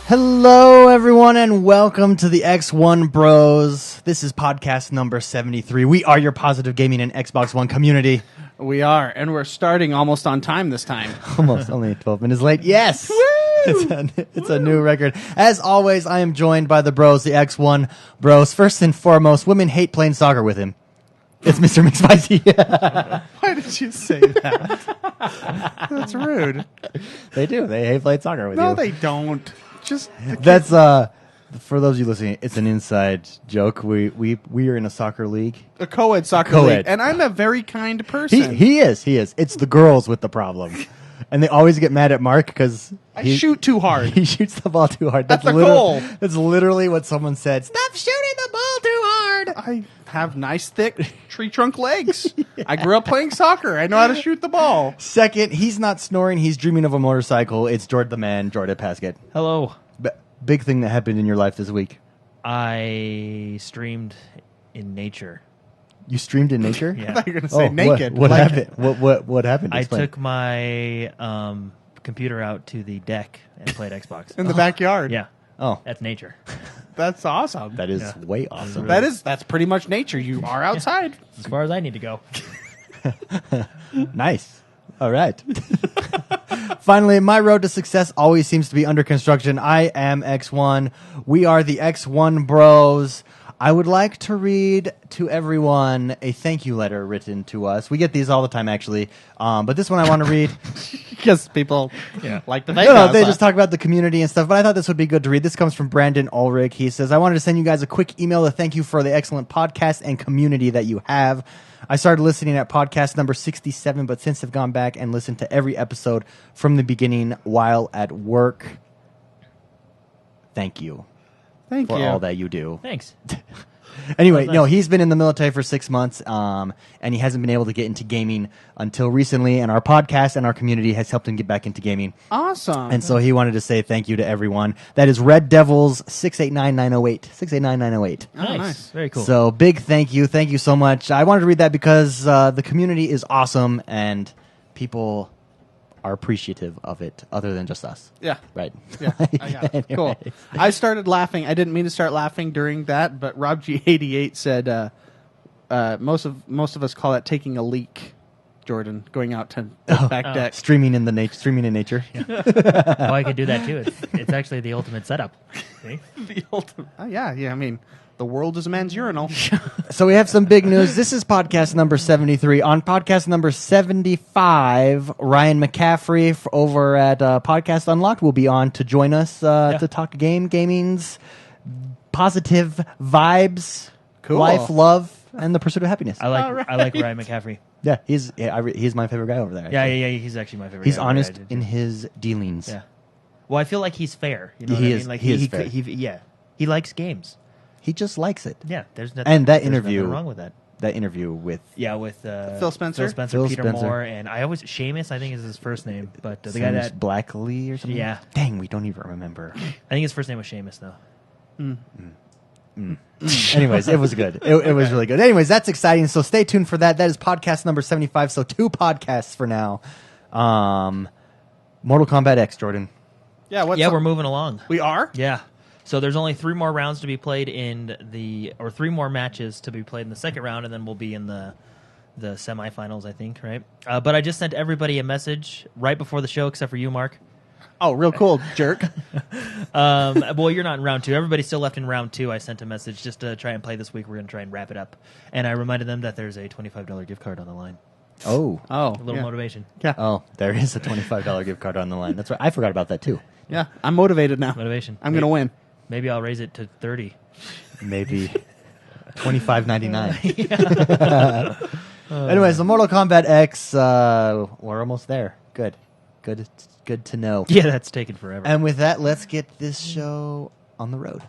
Hello, everyone, and welcome to the Xonebros. This is podcast number 73. We are your positive gaming and Xbox One community. We are, and we're starting almost on time this time. Almost, only 12 minutes late. Yes! It's a new record. As always, I am joined by the bros, the X1 bros. First and foremost, women hate playing soccer with him. It's Mr. McSpicy. Why did you say that? That's rude. They do. They hate playing soccer with you. No, they don't. Just That's for those of you listening, it's an inside joke. We are in a soccer league. a co-ed soccer Co-ed. league, and I'm a very kind person. He is. It's the girls with the problem. And they always get mad at Mark because I shoot too hard. He shoots the ball too hard. That's the goal. That's literally what someone said. Stop shooting the ball too hard. I have nice, thick tree trunk legs. I grew up playing soccer. I know how to shoot the ball. Second, he's not snoring. He's dreaming of a motorcycle. It's Jordan the Man, Jordan Pasket. Hello. Big thing that happened in your life this week. I streamed in nature. You streamed in nature? Yeah. I thought you were going to say naked. What Like- happened? What happened? I Explain. took my computer out to the deck and played Xbox. in the backyard. Yeah, Oh, that's nature. That's awesome. that is Yeah. way awesome. That's pretty much nature. You are outside. As far as I need to go. Nice. All right. Finally, my road to success always seems to be under construction. I am X1. We are the X1 Bros. I would like to read to everyone a thank you letter written to us. We get these all the time, actually. But this one I want to read. Because people like to thank No, us. they just talk about the community and stuff, but I thought this would be good to read. This comes from Brandon Ulrich. He says, I wanted to send you guys a quick email to thank you for the excellent podcast and community that you have. I started listening at podcast number 67, but since have gone back and listened to every episode from the beginning while at work. Thank you Thank for you. all that you do. Thanks. Anyway, Oh, no, nice. he's been in the military for 6 months, and he hasn't been able to get into gaming until recently, and our podcast and our community has helped him get back into gaming. Awesome. And so he wanted to say thank you to everyone. That is Red Devils 689908. 689908. Oh, Nice. nice. Very cool. So big thank you. Thank you so much. I wanted to read that because the community is awesome and people are appreciative of it other than just us. Yeah. Right. Yeah, I got it. Cool. I started laughing. I didn't mean to start laughing during that, but Rob G88 said most of us call that taking a leak. Jordan going out to the back deck. Streaming in nature. Oh, I could do that too. It's actually the ultimate setup. See? The ultimate. Oh, yeah. I mean, the world is a man's urinal. So we have some big news. This is podcast number 73. On podcast number 75, Ryan McCaffrey over at Podcast Unlocked will be on to join us to talk gaming's positive vibes, Cool. life, love, and the pursuit of happiness. I like All right. Ryan McCaffrey. Yeah, he's my favorite guy over there. Yeah, actually. he's actually my favorite. He's guy over honest there. in his dealings. Yeah. Well, I feel like he's fair. You know He what I is- mean? Like he is fair. yeah. He likes games. He just likes it. Yeah. There's nothing. And that there's interview, nothing wrong with that. That interview with Yeah, with Phil Spencer? Phil Peter Spencer. Moore, and I always Seamus. I think is his first name, but the guy Seamus that Blackley or something. Yeah. Dang, we don't even remember. I think his first name was Seamus, though. Anyways, it was good. It was really good. Anyways, that's exciting. So stay tuned for that. That is podcast number 75. So 2 podcasts for now. Mortal Kombat X, Jordan. Yeah, We're moving along. We are? Yeah. So there's only 3 more rounds to be played or 3 more matches to be played in the second round, and then we'll be in the semifinals, I think, right? But I just sent everybody a message right before the show, except for you, Mark. Oh, real cool, jerk. Well, you're not in round 2. Everybody's still left in round 2. I sent a message just to try and play this week. We're going to try and wrap it up. And I reminded them that there's a $25 gift card on the line. Oh. Oh, A little motivation. Yeah. Oh, there is a $25 gift card on the line. That's right. I forgot about that too. Yeah, I'm motivated now. Motivation. I'm going to win. Maybe I'll raise it to 30. Maybe $25.99. Anyways, the Mortal Kombat X, we're almost there. Good to know. Yeah, that's taken forever. And with that, let's get this show on the road.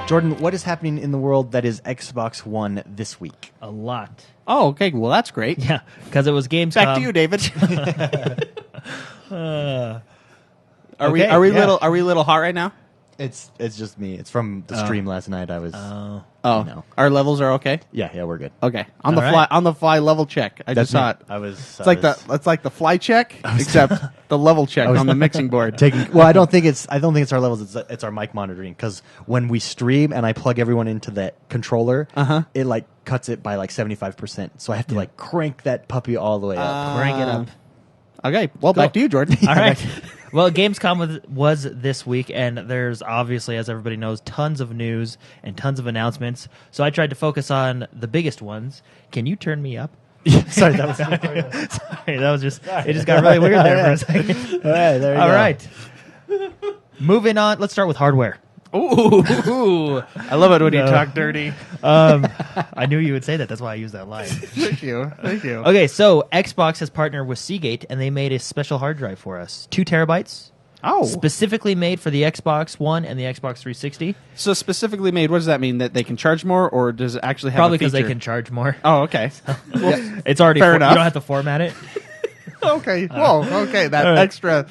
Jordan, what is happening in the world that is Xbox One this week? A lot. Oh, okay. Well, that's great. Yeah, because it was Gamescom. Back to you, David. Are we Okay, are we yeah. little hot right now? It's just me. It's from the stream last night. I was. Oh, No. our levels are okay. Yeah, we're good. Okay, All right. on the fly level check. I just saw it. I was. It's like the fly check, except the level check on the mixing board. Well, I don't think it's our levels. It's our mic monitoring, because when we stream and I plug everyone into that controller, it like cuts it by like 75%. So I have to like crank that puppy all the way up. Crank it up. Okay, well, back to you, Jordan. All right. Well, Gamescom was this week, and there's obviously, as everybody knows, tons of news and tons of announcements. So I tried to focus on the biggest ones. Can you turn me up? Sorry, that was. Sorry, that was just. It just got really weird there for a second. All right, there you All go. right. Moving on. Let's start with hardware. Ooh, I love it when you talk dirty. I knew you would say that. That's why I used that line. Thank you. Okay, so Xbox has partnered with Seagate, and they made a special hard drive for us. 2 terabytes. Oh, Specifically made for the Xbox One and the Xbox 360. so specifically made. What does that mean? That they can charge more, or does it actually have Probably a because they feature? can charge more. Oh, okay. Well, It's already Fair You enough. don't have to format it. okay. Whoa. Okay. That right. extra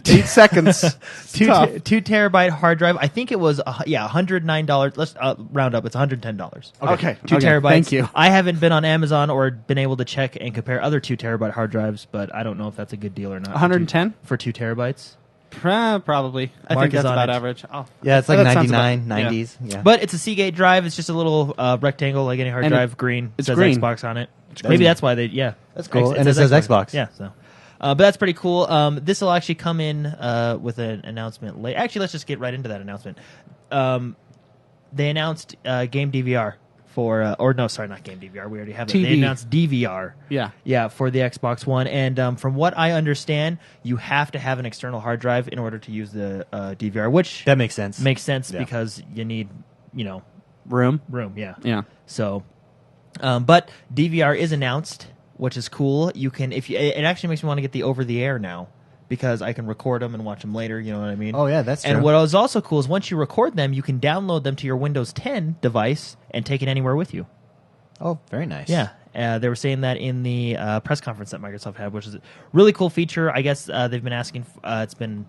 8 seconds. Two Tough. 2 terabyte hard drive. I think it was $109. Let's round up. It's $110. Okay. 2 Okay, terabytes. thank you. I haven't been on Amazon or been able to check and compare other 2 terabyte hard drives, but I don't know if that's a good deal or not. 110 for 2 terabytes. Probably. I Mark think is that's on about it. average. Oh, Yeah, it's like that sounds 99, about- 90s. Yeah. But it's a Seagate drive. It's just a little rectangle like any hard And drive. Green. it's It says green. Xbox on it. green. Maybe that's why they. Yeah, That's cool. And it says Xbox. Yeah. So. But that's pretty cool. This will actually come in with an announcement late. Actually, let's just get right into that announcement. They announced game DVR for, or no, sorry, not game DVR. We already have it. They TV. announced DVR. Yeah. Yeah, for the Xbox One. And from what I understand, you have to have an external hard drive in order to use the DVR, which That makes sense. makes sense Yeah. because you need, room. room. Yeah. Yeah. So, but DVR is announced, which is cool. You can, it actually makes me want to get the over the air now, because I can record them and watch them later. You know what I mean? Oh, yeah, that's true. And what is also cool is once you record them, you can download them to your Windows 10 device and take it anywhere with you. Oh, very nice. Yeah. They were saying that in the press conference that Microsoft had, which is a really cool feature. I guess they've been asking. It's been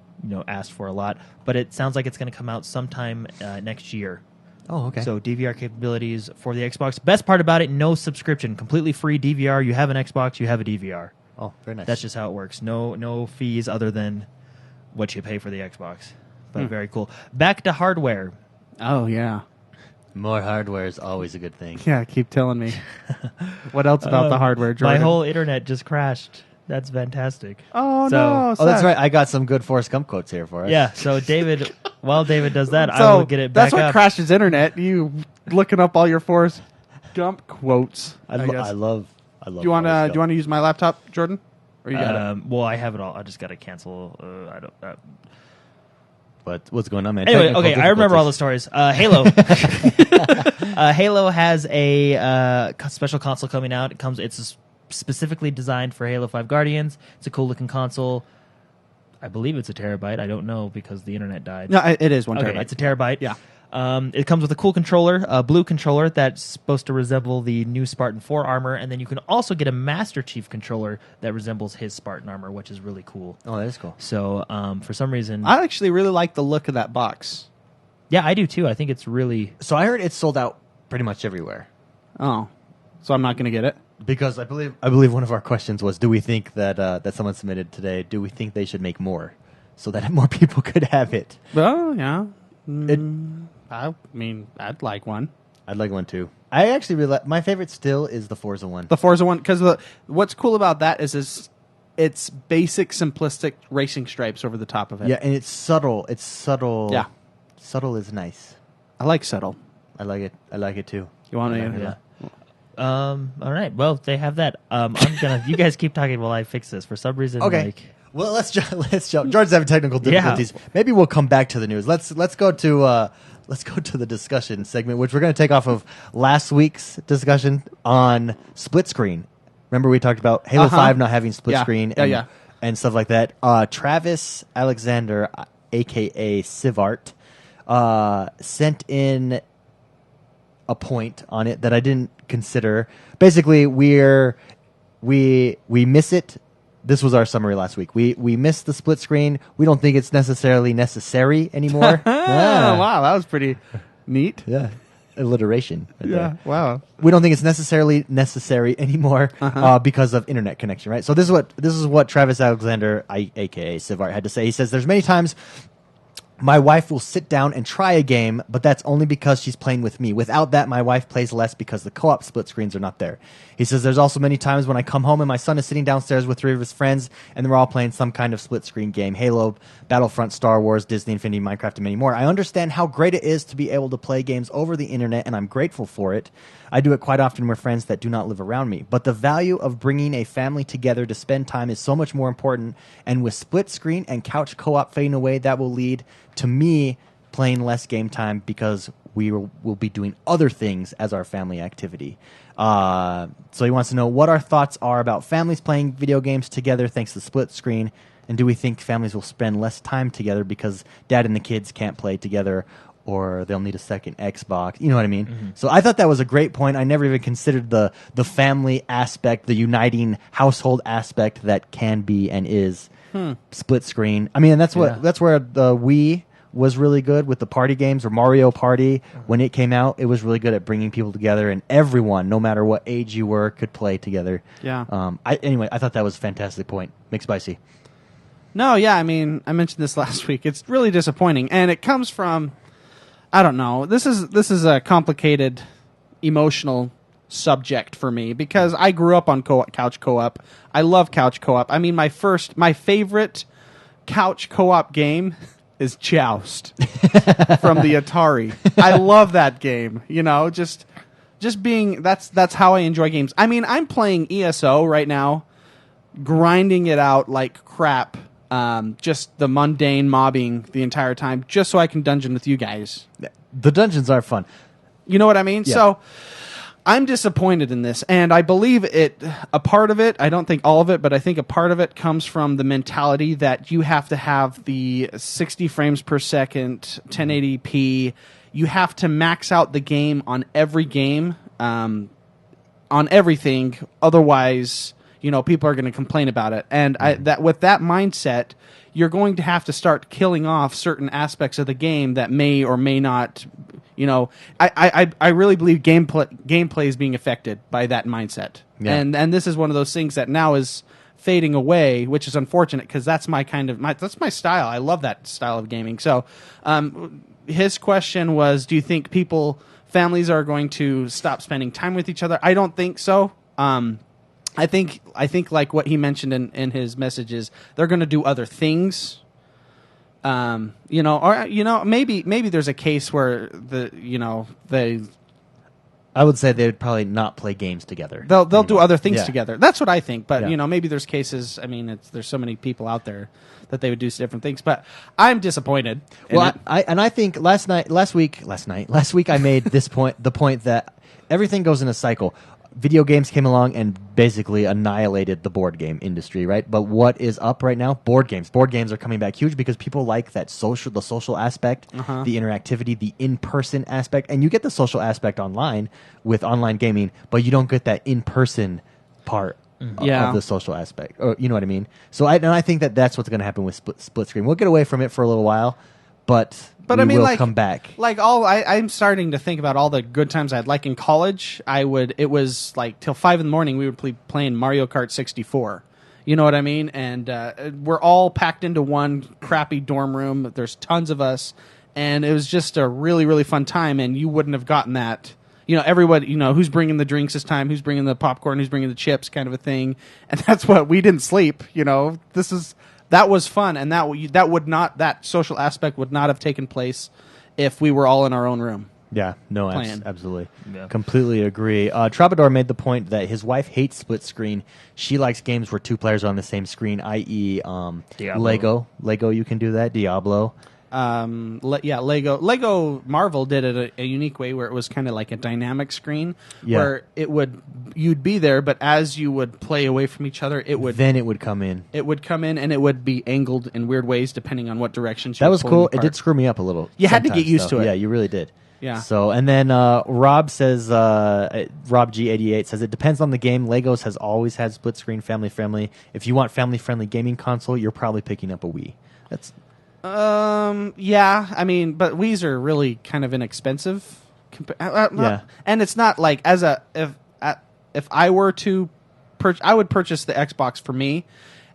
asked for a lot, but it sounds like it's going to come out sometime next year. Oh, okay. So DVR capabilities for the Xbox. Best part about it, no subscription, completely free DVR. You have an Xbox, you have a DVR. Oh, very nice. That's just how it works. No fees other than what you pay for the Xbox. But very cool. Back to hardware. Oh, yeah. More hardware is always a good thing. Yeah, keep telling me. What else about the hardware, Jordan? My whole internet just crashed. That's fantastic. Oh, So- no. Oh, that's sad. right. I got some good Forrest Gump quotes here for us. Yeah, so David, while David does that, So I will get it back that's what up. crashes internet. You looking up all your Forrest Gump quotes. I guess. love. Do you want to use my laptop, Jordan? Or you got it? Well, I have it all. I just got to cancel. I don't. But what's going on, man? Anyway, Technical okay, I remember all the difficulties. stories. Halo. Halo has a special console coming out. It's specifically designed for Halo 5 Guardians. It's a cool looking console. I believe it's a terabyte. I don't know because the internet died. No, it is 1 Okay, terabyte. it's a terabyte. Yeah. It comes with a cool controller, a blue controller that's supposed to resemble the new Spartan 4 armor, and then you can also get a Master Chief controller that resembles his Spartan armor, which is really cool. Oh, that is cool. So, for some reason, I actually really like the look of that box. yeah, I do too. I think it's really So I heard it's sold out pretty much everywhere. Oh, so I'm not going to get it. Because I believe one of our questions was, do we think that that someone submitted today? Do we think they should make more so that more people could have it? Well, yeah. It- I mean, I'd like one. I'd like one too. I actually really my favorite still is the Forza one. The Forza one, because what's cool about that is it's basic, simplistic racing stripes over the top of it. Yeah, and it's subtle. It's subtle. Yeah. Subtle is nice. I like subtle. I like it. I like it too. You want to? yeah. All right. Well, they have that. I'm gonna. You guys keep talking while I fix this. For some reason, Okay. like, Well, let's jump. George's having technical difficulties. Maybe we'll come back to the news. Let's go to the discussion segment, which we're going to take off of last week's discussion on split screen. Remember we talked about Halo 5 not having split Yeah. screen Yeah, and stuff like that. Travis Alexander, a.k.a. Sivart, sent in a point on it that I didn't consider. Basically, we miss it this was our summary last week. We missed the split screen. We don't think it's necessarily necessary anymore. Oh, wow, that was pretty neat. Yeah. Alliteration. Right there. Wow. We don't think it's necessarily necessary anymore because of internet connection, right? So this is what Travis Alexander, aka Sivart, had to say. He says, "There's many times my wife will sit down and try a game, but that's only because she's playing with me. Without that, my wife plays less because the co-op split screens are not there." He says, "There's also many times when I come home and my son is sitting downstairs with 3 of his friends, and they're all playing some kind of split screen game. Halo, Battlefront, Star Wars, Disney Infinity, Minecraft, and many more. I understand how great it is to be able to play games over the internet, and I'm grateful for it. I do it quite often with friends that do not live around me. But the value of bringing a family together to spend time is so much more important, and with split screen and couch co-op fading away, that will lead to me playing less game time because we will be doing other things as our family activity." So he wants to know what our thoughts are about families playing video games together thanks to split screen, and do we think families will spend less time together because dad and the kids can't play together, or they'll need a second Xbox? You know what I mean? Mm-hmm. So I thought that was a great point. I never even considered the family aspect, the uniting household aspect that can be and is split screen. I mean, and that's where the Wii was really good with the party games, or Mario Party. When it came out, it was really good at bringing people together, and everyone, no matter what age you were, could play together. Yeah. Anyway, I thought that was a fantastic point. McSpicy. No, yeah, I mean, I mentioned this last week. It's really disappointing, and it comes from, I don't know. This is a complicated, emotional subject for me because I grew up on couch co-op. I love couch co-op. I mean, my favorite couch co-op game is Joust from the Atari. I love that game. You know, just being that's how I enjoy games. I mean, I'm playing ESO right now, grinding it out like crap. Just the mundane mobbing the entire time, just so I can dungeon with you guys. The dungeons are fun. You know what I mean? Yeah. So I'm disappointed in this, and I believe a part of it, I don't think all of it, but I think a part of it comes from the mentality that you have to have the 60 frames per second, 1080p. You have to max out the game on every game, on everything. Otherwise, you know, people are going to complain about it. And with that mindset, you're going to have to start killing off certain aspects of the game that may or may not. You know, I really believe gameplay is being affected by that mindset. Yeah. And this is one of those things that now is fading away, which is unfortunate because that's that's my style. I love that style of gaming. So his question was, do you think families are going to stop spending time with each other? I don't think so. I think like what he mentioned in his messages, they're going to do other things. You know, or maybe there's a case where I would say they would probably not play games together. They'll do other things together. That's what I think. But maybe there's cases. I mean, there's so many people out there that they would do different things. But I'm disappointed. Well, I think last week I made this point, the point that everything goes in a cycle. Video games came along and basically annihilated the board game industry, right? But what is up right now? Board games. Board games are coming back huge because people like the social aspect, the interactivity, the in-person aspect. And you get the social aspect online with online gaming, but you don't get that in-person part of the social aspect. Or, you know what I mean? So I think that's what's going to happen with split screen. We'll get away from it for a little while, but I mean, will come back. Like I'm starting to think about all the good times I had. Like in college, it was like till 5 a.m. we would be playing Mario Kart 64. You know what I mean? And we're all packed into one crappy dorm room. There's tons of us, and it was just a really, really fun time. And you wouldn't have gotten that. You know, everybody, you know, who's bringing the drinks this time, who's bringing the popcorn, who's bringing the chips, kind of a thing. And that's what we didn't sleep. You know, that was fun, and that social aspect would not have taken place if we were all in our own room. Yeah, no, absolutely. Yeah. Completely agree. Troubadour made the point that his wife hates split screen. She likes games where 2 players are on the same screen, i.e. Lego. Lego, you can do that. Diablo. Lego Marvel did it a unique way where it was kind of like a dynamic screen where you'd be there, but as you would play away from each other, it would come in. It would come in, and it would be angled in weird ways depending on what directions you That was cool. It did screw me up a little. You had to get used to it. Yeah, you really did. Yeah. So, and then Rob says, Rob G88 says, it depends on the game. Legos has always had split screen, family friendly. If you want family friendly gaming console, you're probably picking up a Wii. That's yeah. I mean, but Wii's are really kind of inexpensive. Yeah. And it's not like if I were to, I would purchase the Xbox for me,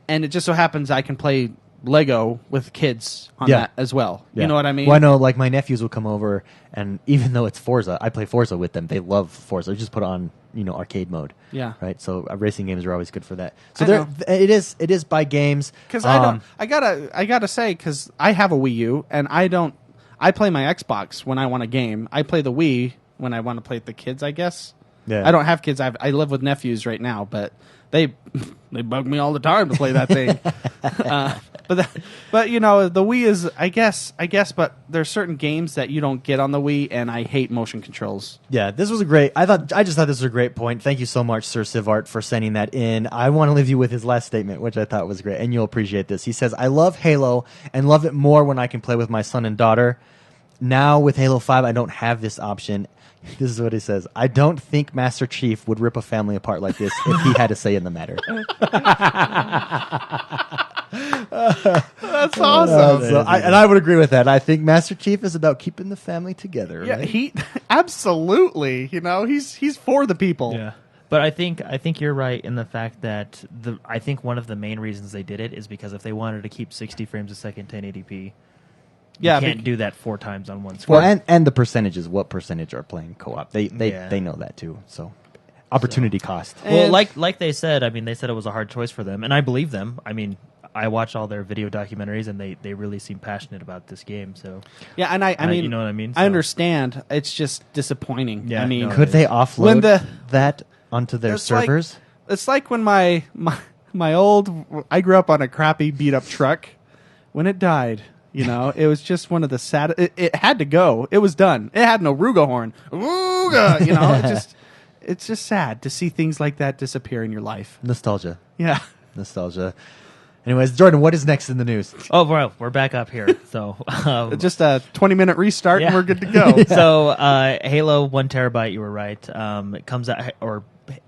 and it just so happens I can play Lego with kids on that as well. Yeah. You know what I mean? Well, I know, like, my nephews will come over, and even though it's Forza, I play Forza with them. They love Forza. Just put on, arcade mode. Yeah. Right. So racing games are always good for that. So I know. it is by games. Because I gotta say, because I have a Wii U, and I play my Xbox when I want a game. I play the Wii when I want to play with the kids, I guess. Yeah. I don't have kids. I live with nephews right now, but they bug me all the time to play that thing. But the Wii is, I guess, but there's certain games that you don't get on the Wii, and I hate motion controls. Yeah, this was I just thought this was a great point. Thank you so much, Sir Sivart, for sending that in. I want to leave you with his last statement, which I thought was great, and you'll appreciate this. He says, I love Halo and love it more when I can play with my son and daughter. Now with Halo 5, I don't have this option. This is what he says. I don't think Master Chief would rip a family apart like this if he had a say in the matter. That's awesome. And I would agree with that. I think Master Chief is about keeping the family together. Yeah, right? he absolutely. He's for the people. Yeah. But I think you're right in the fact that I think one of the main reasons they did it is because if they wanted to keep 60 frames a second 1080p, you can't do that 4 times on one screen. Well, and the percentages, what percentage are playing co-op? They know that too. So opportunity cost. Well, like they said, I mean, they said it was a hard choice for them, and I believe them. I mean, I watch all their video documentaries, and they really seem passionate about this game. So yeah, and I mean, you know what I mean. I understand. It's just disappointing. Yeah, I mean, no, could they offload when that onto their servers? It's like when my old. I grew up on a crappy beat up truck. When it died. It was just one of the sad. It had to go. It was done. It had no Ruga horn. Ruga. It's just sad to see things like that disappear in your life. Nostalgia. Yeah. Nostalgia. Anyways, Jordan, what is next in the news? Oh, bro, we're back up here. So just a 20-minute restart and we're good to go. So Halo 1 terabyte, you were right. It comes out, or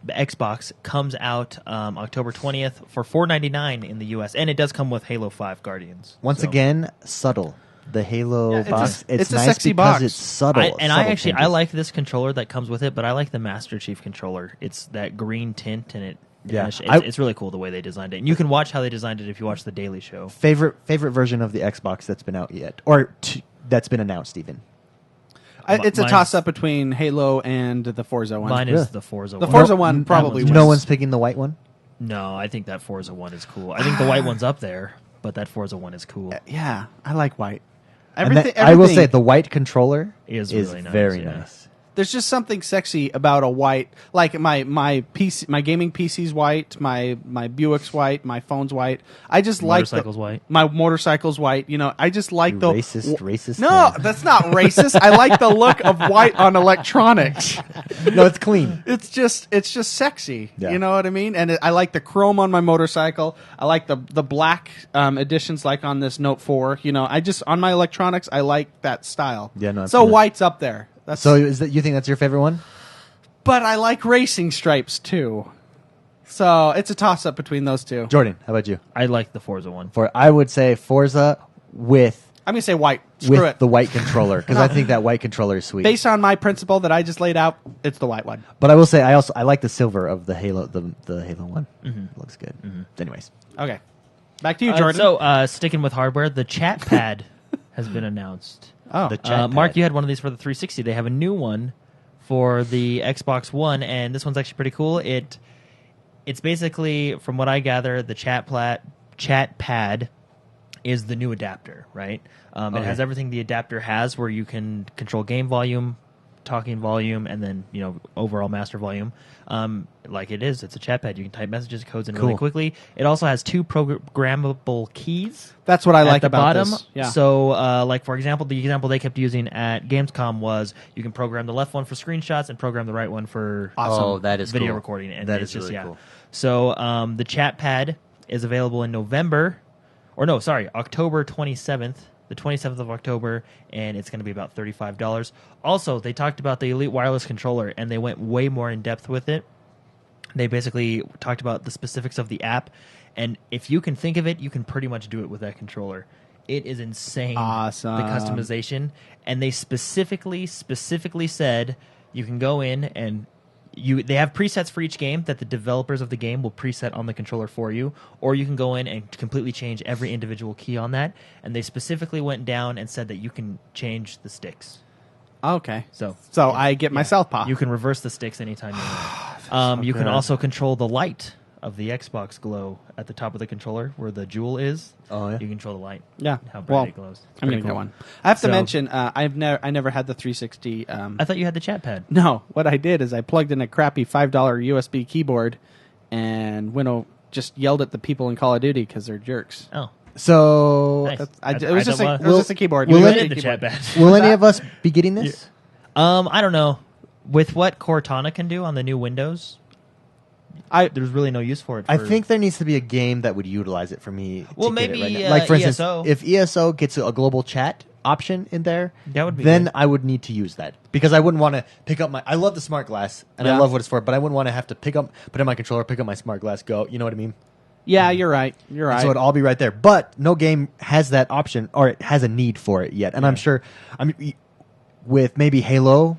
Xbox comes out October 20th for $4.99 in the U.S. and it does come with Halo 5 Guardians. Once again, subtle. The Halo box. It's a nice sexy because box. it's subtle. I like this controller that comes with it, but I like the Master Chief controller. It's that green tint and it's really cool the way they designed it. And you can watch how they designed it if you watch the Daily Show. Favorite version of the Xbox that's been out yet, or that's been announced even. It's a toss-up between Halo and the Forza one. Mine is the Forza one. The Forza one probably No one's picking the white one? No, I think that Forza one is cool. I think the white one's up there, but that Forza one is cool. Yeah, I like white. I will say the white controller is really nice, very yeah. nice. There's just something sexy about a white, like my PC, my gaming PC's white, my Buick's white, my phone's white. I just like motorcycle's white. My motorcycle's white. I just like the racist. No, man. that's not racist. I like the look of white on electronics. No, it's clean. It's just sexy. Yeah. You know what I mean? And I like the chrome on my motorcycle. I like the black editions, like on this Note 4. On my electronics, I like that style. Yeah, no, so absolutely. white's up there. So you think that's your favorite one? But I like racing stripes too. So it's a toss-up between those two. Jordan, how about you? I like the Forza one. I would say Forza with I'm going to say white. Screw it. the white controller, because I think that white controller is sweet. Based on my principle that I just laid out, it's the white one. But I will say I like the silver of the Halo the Halo one. Mm-hmm. Looks good. Mm-hmm. Anyways. Okay. Back to you, Jordan. So sticking with hardware, the chat pad has been announced. Oh, the chat Mark, pad. you had one of these for the 360. They have a new one for the Xbox One, and this one's actually pretty cool. It's basically, from what I gather, the chat pad is the new adapter, right? It has everything the adapter has, where you can control game volume, talking volume, and then overall master volume. It's a chat pad. You can type messages, codes in really quickly. It also has 2 programmable keys. That's what I like at the about bottom. this. Yeah. So, for example, the example they kept using at Gamescom was you can program the left one for screenshots and program the right one for that is video cool. recording. And that it's is just really cool. So the chat pad is available in October 27th the 27th of October, and it's going to be about $35. Also, they talked about the Elite Wireless Controller, and they went way more in depth with it. They basically talked about the specifics of the app, and if you can think of it, you can pretty much do it with that controller. It is insane, Awesome. the customization, and they specifically said you can go in and they have presets for each game that the developers of the game will preset on the controller for you, or you can go in and completely change every individual key on that, and they specifically went down and said that you can change the sticks. Okay. So I get my Southpaw. you can reverse the sticks anytime you want. You can also control the light of the Xbox glow at the top of the controller where the jewel is. Oh, yeah. You control the light. Yeah. How bright it glows. It's I'm pretty gonna get cool. one. I have to So- mention, I never had the 360. I thought you had the chat pad. No, what I did is I plugged in a crappy $5 USB keyboard, and just yelled at the people in Call of Duty because they're jerks. Oh, So, nice. It was just a keyboard. You Will USB invented the keyboard. chat pad. will any of us be getting this? I don't know. With what Cortana can do on the new Windows, there's really no use for it. I think there needs to be a game that would utilize it for me. Well, to get maybe, it right now. Like for instance, ESO. if ESO gets a global chat option in there, That would be then good. I would need to use that because I wouldn't want to pick up my. I love the smart glass and I Yeah. love what it's for, but I wouldn't want to have to put in my controller, pick up my smart glass, go. You know what I mean? Yeah, you're right. You're right. So it'd all be right there. But no game has that option or it has a need for it yet. And I'm sure, with maybe Halo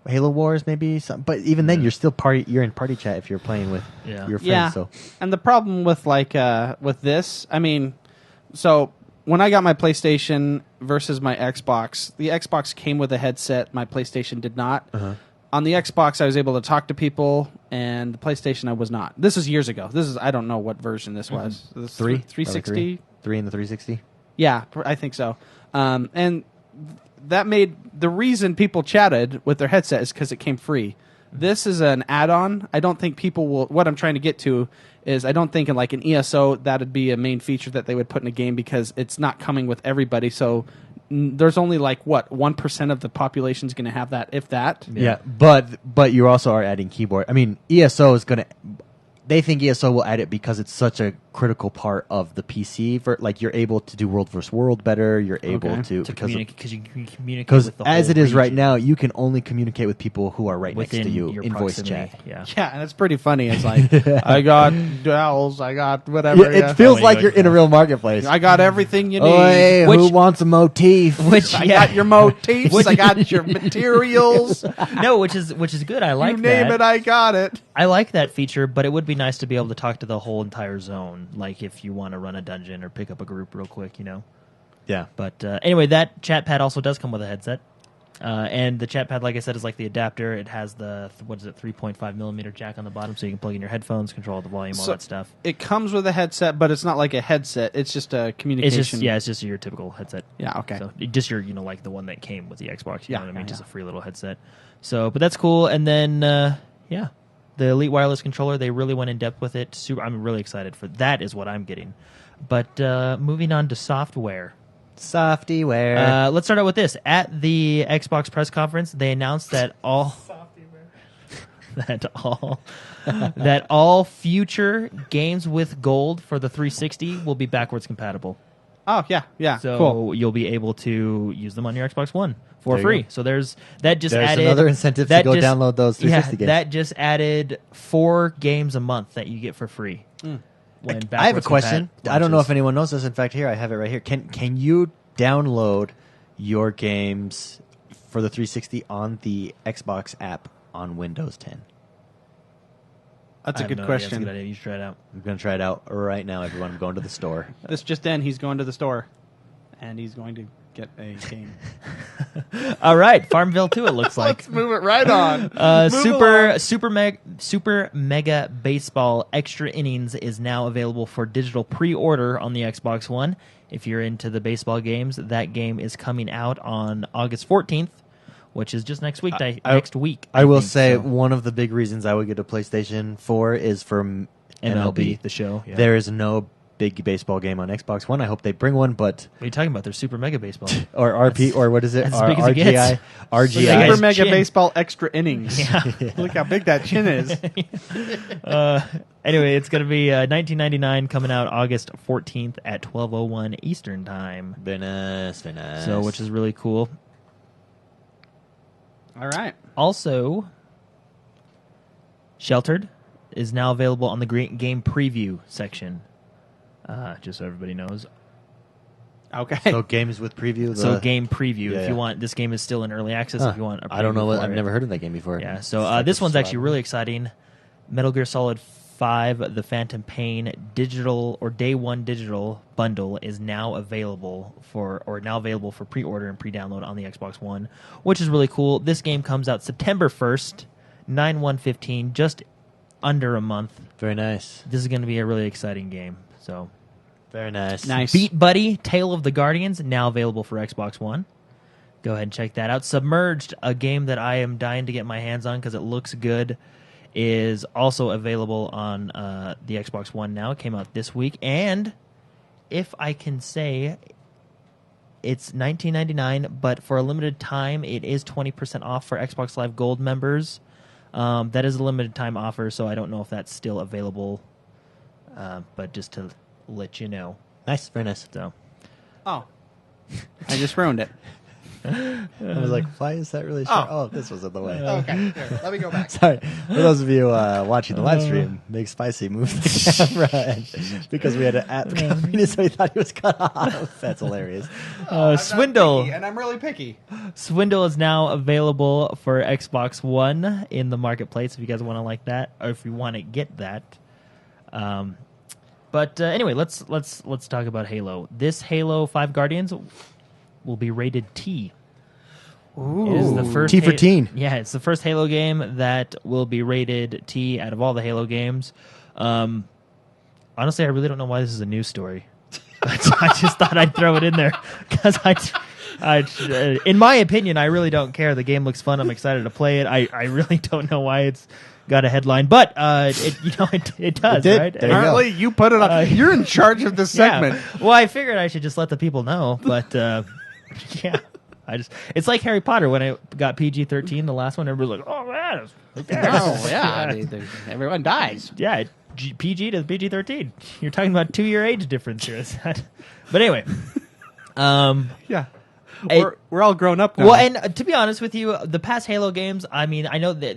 Wars, maybe some. But even then, you're still you're in party chat if you're playing with Yeah. your friends. Yeah. So And the problem with with this, so when I got my PlayStation versus my Xbox, the Xbox came with a headset. My PlayStation did not. On the Xbox, I was able to talk to people, and the PlayStation, I was not. This was years ago. I don't know what version this was. This 360. 3 in the 360. Yeah, I think so. And that made the reason people chatted with their headset is because it came free. This is an add-on. I don't think people will. What I'm trying to get to is I don't think in like an ESO that'd be a main feature that they would put in a game because it's not coming with everybody. So there's only like 1% of the population is going to have that, if that. Yeah, but you also are adding keyboard. I mean, ESO is going to. They think ESO will add it because it's such a critical part of the PC. Like you're able to do world versus world better. You're able to communicate because you can communicate because with the as whole it is right region now, you can only communicate with people who are right within next to you your in voice proximity. chat. Yeah. Yeah, and it's pretty funny. It's like I got dowels, I got whatever. Yeah, it feels Oh, like you you're go. in a real marketplace. I got everything you need. Oi, who Which- wants a motif? Which I got your motifs. I got your materials. no, which is good. I like you name that. it, I got it. I like that feature, but it would be nice to be able to talk to the whole entire zone, like if you want to run a dungeon or pick up a group real quick, Yeah. But anyway, that chat pad also does come with a headset. And the chat pad, like I said, is like the adapter. It has the 3.5 millimeter jack on the bottom, so you can plug in your headphones, control the volume, all So- that stuff. It comes with a headset, but it's not like a headset. It's just a communication. It's just your typical headset. Yeah, okay. So just your, like the one that came with the Xbox. You Yeah, know what I mean? yeah, Just yeah. a free little headset. So, but that's cool. And then, the Elite Wireless Controller, they really went in depth with it. I'm really excited for that. Is what I'm getting. But moving on to software. Software. Let's start out with this. At the Xbox press conference, they announced that that all future games with gold for the 360 will be backwards compatible. Oh, yeah. So Cool. you'll be able to use them on your Xbox One for There you free. go. So there's There's another incentive to go download those 360 games. That just added 4 games a month that you get for free. When I have a backwards question. compat I don't know launches. if anyone knows this. In fact, here I have it right here. Can you download your games for the 360 on the Xbox app on Windows 10? That's I a have good no idea. That's question. a good idea. You should try it out. I'm going to try it out right now, everyone. I'm going to the store. This just in, he's going to the store, and he's going to get a game. All right, Farmville 2. It looks like. Let's move it right on. Move along. Super Mega Baseball Extra Innings is now available for digital pre-order on the Xbox One. If you're into the baseball games, that game is coming out on August 14th, which is just next week. Next week, I will think, say so. one of the big reasons I would get a PlayStation 4 is for MLB. the show. Yeah. There is no big baseball game on Xbox One. I hope they bring one, but What are you talking about? They're Super Mega Baseball. or RP or what is it? as big as it gets. RGI. Look at RGI. that Super guy's Mega chin. Baseball Extra Innings. Yeah. Look how big that chin is. Anyway, it's going to be $19.99 coming out August 14th at 12:01 Eastern Time. Very nice, very nice. So, which is really cool. All right. Also, Sheltered is now available on the game preview section. Just so everybody knows. Okay. So games with preview. So game preview. Yeah, if you yeah. want, this game is still in early access. If you want, a I don't know preview what for I've it. never heard of that game before. Yeah. So this one's actually really exciting. Metal Gear Solid 5: The Phantom Pain digital or day one digital bundle is now available for pre-order and pre-download on the Xbox One, which is really cool. This game comes out September 1st, 9/1/15, just under a month. Very nice. This is going to be a really exciting game. So, Very nice. Nice. Beat Buddy: Tale of the Guardians, now available for Xbox One. Go ahead and check that out. Submerged, a game that I am dying to get my hands on because it looks good, is also available on the Xbox One now. It came out this week. And if I can say, it's $19.99, but for a limited time, it is 20% off for Xbox Live Gold members. That is a limited time offer, so I don't know if that's still available. But just to let you know. Nice. Very nice. So, Oh. I just ruined it. I was like, why is that really short? Oh, this was in the way. Okay. Here, let me go back. Sorry. For those of you watching the live stream, Big Spicy moved the camera and because we had to at the camera, so he thought he was cut off. That's hilarious. Swindle. And I'm really picky. Swindle is now available for Xbox One in the marketplace if you guys want to like that, or if you want to get that. But anyway, let's talk about Halo. This Halo 5 Guardians will be rated T. Ooh. It is the first T for teen. Yeah, it's the first Halo game that will be rated T out of all the Halo games. Honestly, I really don't know why this is a news story. I just thought I'd throw it in there because in my opinion, I really don't care. The game looks fun. I'm excited to play it. I really don't know why it's got a headline, but it does, did. right? There you go. Apparently, you put it up. You're in charge of this segment. Yeah. Well, I figured I should just let the people know, but yeah. It's like Harry Potter when it got PG-13, the last one. Everybody's like, "Oh man, who cares?" Oh, yeah. Everyone dies. Yeah, PG to PG-13. You're talking about 2-year age difference here. But anyway, Yeah. Hey, We're all grown up now. well, and to be honest with you, the past Halo games, I mean, I know that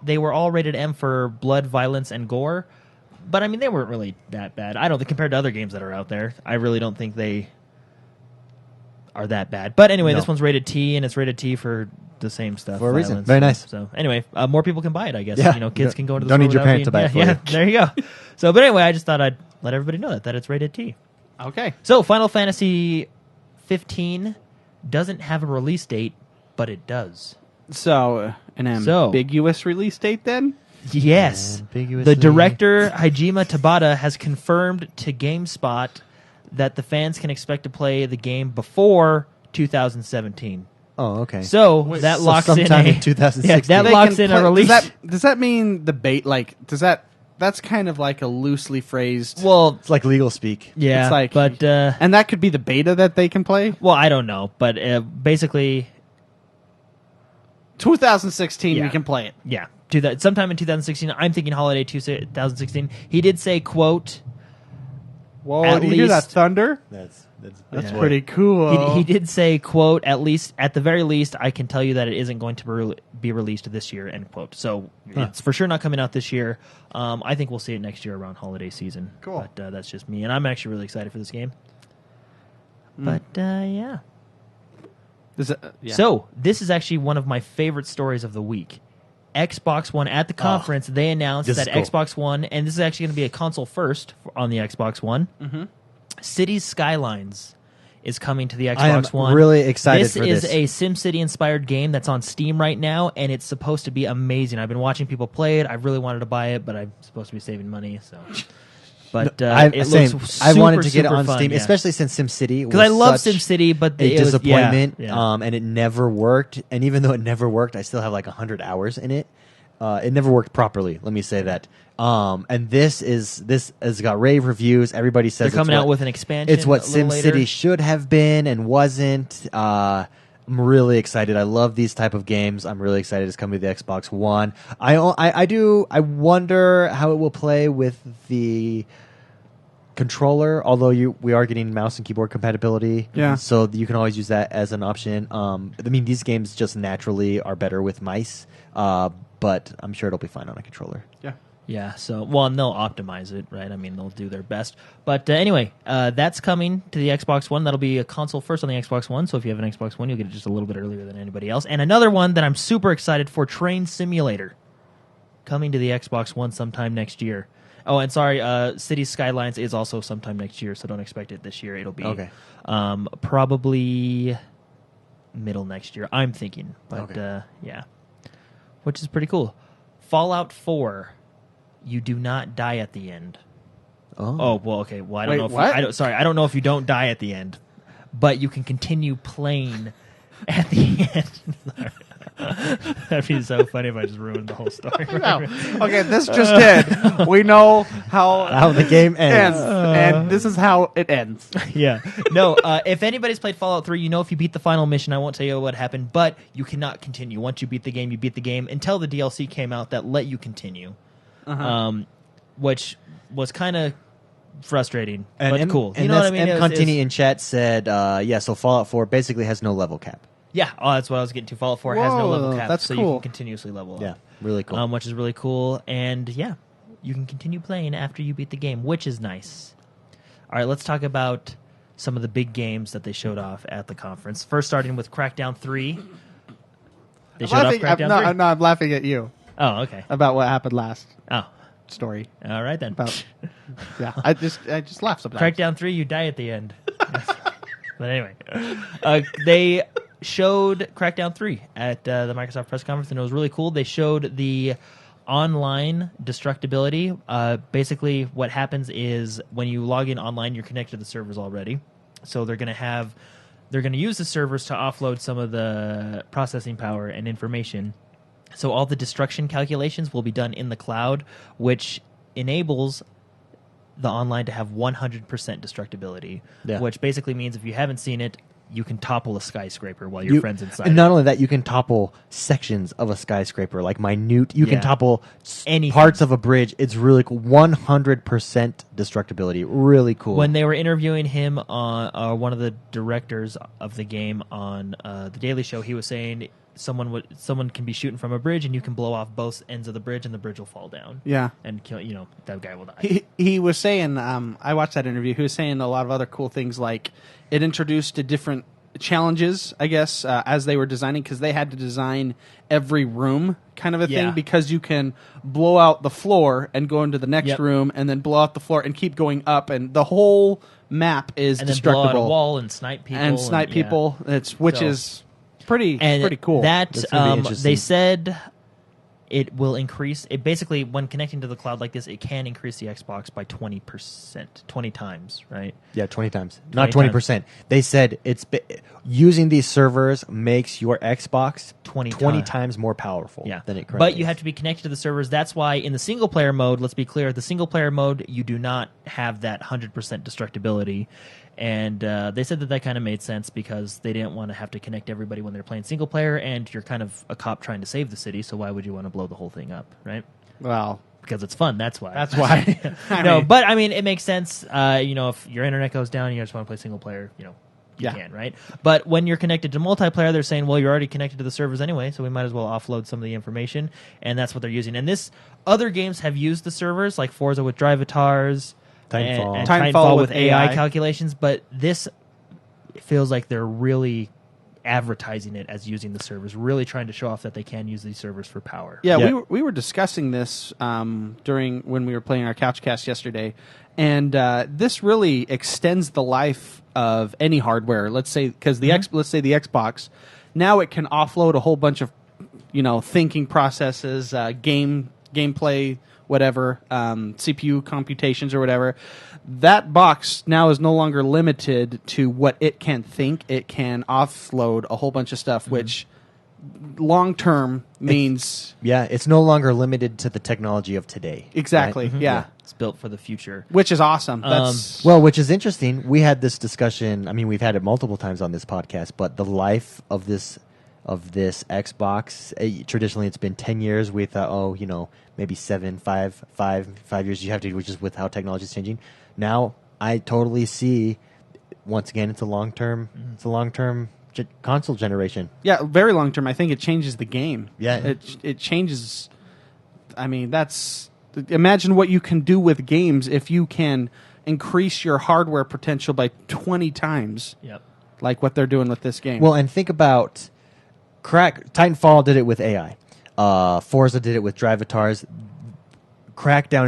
they were all rated M for blood, violence, and gore, but I mean, they weren't really that bad. I don't think compared to other games that are out there, I really don't think they are that bad. But anyway, No. this one's rated T, and it's rated T for the same stuff. For a reason. violence. Very nice. So anyway, more people can buy it, I guess. Yeah. Kids can go to the Don't store need your without parents to buy it being- for yeah, you. there you go. So, but anyway, I just thought I'd let everybody know that it's rated T. Okay. So, Final Fantasy 15 doesn't have a release date, but it does. So, an ambiguous release date then? Yes. Ambiguously. The director, Hajime Tabata, has confirmed to GameSpot that the fans can expect to play the game before 2017. Oh, okay. So that so locks in sometime a in 2016. Yeah, that locks in a release. Does that mean the bait? Like, that's kind of like a loosely phrased. Well, It's like legal speak. yeah, it's like, but and that could be the beta that they can play. well, I don't know, but basically, 2016, Yeah. we can play it. yeah, sometime in 2016. I'm thinking holiday 2016. He did say, "quote." Whoa! At Do you hear that least- thunder? That's That's Yeah. pretty cool. He did say, "quote At the very least, I can tell you that it isn't going to be released this year." End quote. So it's for sure not coming out this year. I think we'll see it next year around holiday season. Cool. But that's just me, and I'm actually really excited for this game. But yeah. Yeah. So this is actually one of my favorite stories of the week. Xbox One at the conference, they announced this that is cool. Xbox One, and this is actually going to be a console first on the Xbox One. Mm-hmm. Cities Skylines is coming to the Xbox I am One. really excited this for is this. a SimCity inspired game that's on Steam right now, and it's supposed to be amazing. I've been watching people play it. I really wanted to buy it, but I'm supposed to be saving money. So, but it same. looks super, I wanted to get it super on fun, Steam, yeah. especially since SimCity Because I love such SimCity, but a it was- disappointment, yeah. and it never worked. And even though it never worked, I still have like 100 hours in it. It never worked properly. Let me say that. And this has got rave reviews. Everybody says They're coming out with an expansion. It's what a little SimCity later. should have been and wasn't. I'm really excited. I love these type of games. I'm really excited it's coming to the Xbox One. I wonder how it will play with the controller, although we are getting mouse and keyboard compatibility. Yeah. So you can always use that as an option. I mean, these games just naturally are better with mice, but I'm sure it'll be fine on a controller. Yeah. Yeah, so, well, and they'll optimize it, right? I mean, they'll do their best. But anyway, that's coming to the Xbox One. That'll be a console first on the Xbox One, so if you have an Xbox One, you'll get it just a little bit earlier than anybody else. And another one that I'm super excited for, Train Simulator, coming to the Xbox One sometime next year. Oh, and sorry, Cities Skylines is also sometime next year, so don't expect it this year. It'll be probably middle next year, I'm thinking. But, yeah, which is pretty cool. Fallout 4... You do not die at the end. Oh well, okay. Well, I don't know if I don't know if you don't die at the end, but you can continue playing at the end. That'd be so funny if I just ruined the whole story. No. Okay, this just did. We know how the game ends. And this is how it ends. Yeah. No, if anybody's played Fallout 3, you know if you beat the final mission, I won't tell you what happened, but you cannot continue. Once you beat the game, you beat the game until the DLC came out that let you continue. Which was kind of frustrating, but cool. And you know what I mean? Contini in chat said, so Fallout 4 basically has no level cap. Yeah, that's what I was getting to. Fallout 4 has no level cap, that's so cool. you can continuously level up. Yeah, really cool. Which is really cool. And yeah, you can continue playing after you beat the game, which is nice. All right, let's talk about some of the big games that they showed off at the conference. First, starting with Crackdown 3. They showed off Crackdown 3? No, I'm laughing at you. Oh, okay. About what happened last Oh, story. all right then. Yeah, I just laugh sometimes. Crackdown 3, you die at the end. But anyway, they showed Crackdown 3 at the Microsoft press conference, and it was really cool. They showed the online destructibility. Basically, what happens is when you log in online, you're connected to the servers already. So they're going to use the servers to offload some of the processing power and information. So all the destruction calculations will be done in the cloud, which enables the online to have 100% destructibility, which basically means if you haven't seen it, you can topple a skyscraper while your friend's inside. And not only that, you can topple sections of a skyscraper, like minute. You can topple anything. Parts of a bridge. It's really cool. 100% destructibility. Really cool. When they were interviewing him on one of the directors of the game on the Daily Show, he was saying someone can be shooting from a bridge and you can blow off both ends of the bridge and the bridge will fall down. Yeah. And kill, that guy will die. He was saying, I watched that interview, he was saying a lot of other cool things, like it introduced a different challenges, I guess, as they were designing, because they had to design every room kind of a thing, because you can blow out the floor and go into the next room and then blow out the floor and keep going up, and the whole map is and destructible. Then blow out a wall and snipe people. Which is pretty cool. That really they said it will increase. It basically, when connecting to the cloud like this, it can increase the Xbox by 20%, 20 times, right? Yeah, 20 times. Not 20%. They said using these servers makes your Xbox 20 times more powerful than it currently But you have to be connected to the servers. That's why in the single-player mode, let's be clear, the single-player mode, you do not have that 100% destructibility. And they said that kind of made sense because they didn't want to have to connect everybody when they're playing single player, and you're kind of a cop trying to save the city, so why would you want to blow the whole thing up, right? Well, because it's fun. That's why. But I mean, it makes sense. If your internet goes down and you just want to play single player, you can, right? But when you're connected to multiplayer, they're saying, well, you're already connected to the servers anyway, so we might as well offload some of the information, and that's what they're using. And other games have used the servers, like Forza with Drivatars, and Titanfall with AI calculations, but this feels like they're really advertising it as using the servers, really trying to show off that they can use these servers for power. Yeah. We were discussing this during when we were playing our Couchcast yesterday, and this really extends the life of any hardware. Let's say because let's say the Xbox, now it can offload a whole bunch of thinking processes, gameplay, whatever, CPU computations or whatever. That box now is no longer limited to what it can think. It can offload a whole bunch of stuff, which long term means it's no longer limited to the technology of today. exactly. right? Yeah. It's built for the future. Which is awesome. That's Well, which is interesting. We had this discussion. I mean, we've had it multiple times on this podcast, but the life of this Xbox, traditionally it's been 10 years. We thought, maybe 5 years. You have to, which is with how technology is changing. Now, I totally see. Once again, it's a long term. It's a long term console generation. yeah, very long term. I think it changes the game. Yeah. It changes. I mean, imagine what you can do with games if you can increase your hardware potential by 20 times. Yep. Like what they're doing with this game. Well, and think about Titanfall did it with AI. Forza did it with Drivatars. Crackdown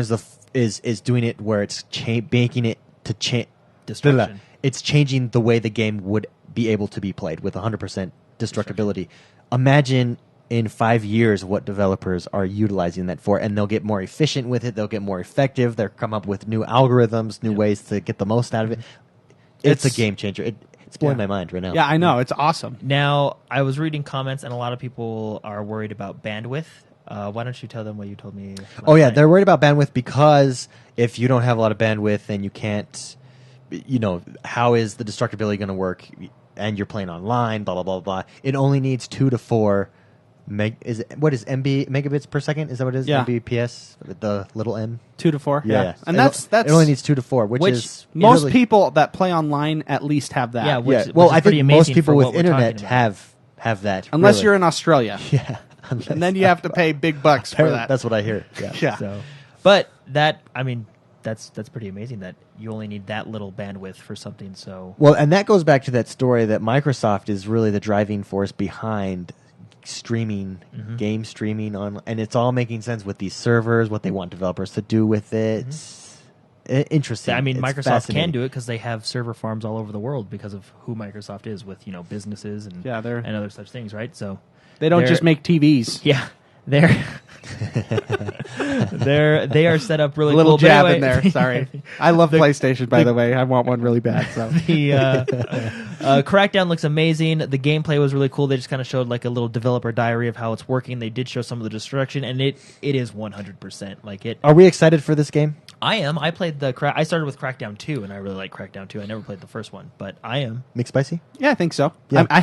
is doing it where it's making it to change. Destruction. It's changing the way the game would be able to be played with 100% destructibility. Imagine in 5 years what developers are utilizing that for, and they'll get more efficient with it. They'll get more effective. They'll come up with new algorithms, new ways to get the most out of it. It's a game changer. It's blowing my mind right now. Yeah, I know. It's awesome. Now, I was reading comments, and a lot of people are worried about bandwidth. Why don't you tell them what you told me? Oh, yeah. night? They're worried about bandwidth because if you don't have a lot of bandwidth and you can't, how is the destructibility going to work? And you're playing online, blah, blah, blah, blah. It only needs 2 to 4 what is megabits per second? Is that what it is? Yeah. Mbps, the little m? 2 to 4. Yeah. And that's it only needs 2 to 4, which is most really, people that play online at least have that. Yeah, Well, which is I pretty think most amazing people for with what we're internet talking about. have that. Unless really. you're in Australia. Yeah. And then you have to pay big bucks for that. That's what I hear. Yeah. Yeah. So, but that's pretty amazing that you only need that little bandwidth for something. So Well, and that goes back to that story that Microsoft is really the driving force behind streaming, game streaming on, and it's all making sense with these servers, what they want developers to do with it. Interesting. I mean, It's Microsoft fascinating. can do it because they have server farms all over the world because of who Microsoft is with businesses and and other such things, right? So They don't they're- just make TVs. Yeah, they are set up really A little cool. But jab anyway- in there. Sorry. I love PlayStation, by the way. I want one really bad. So The Crackdown looks amazing. The gameplay was really cool. They just kind of showed like a little developer diary of how it's working. They did show some of the destruction, and it is 100% like it. Are we excited for this game? I am. I played I started with Crackdown 2, and I really like Crackdown 2. I never played the first one, but I am. McSpicy? yeah, I think so. Yeah. I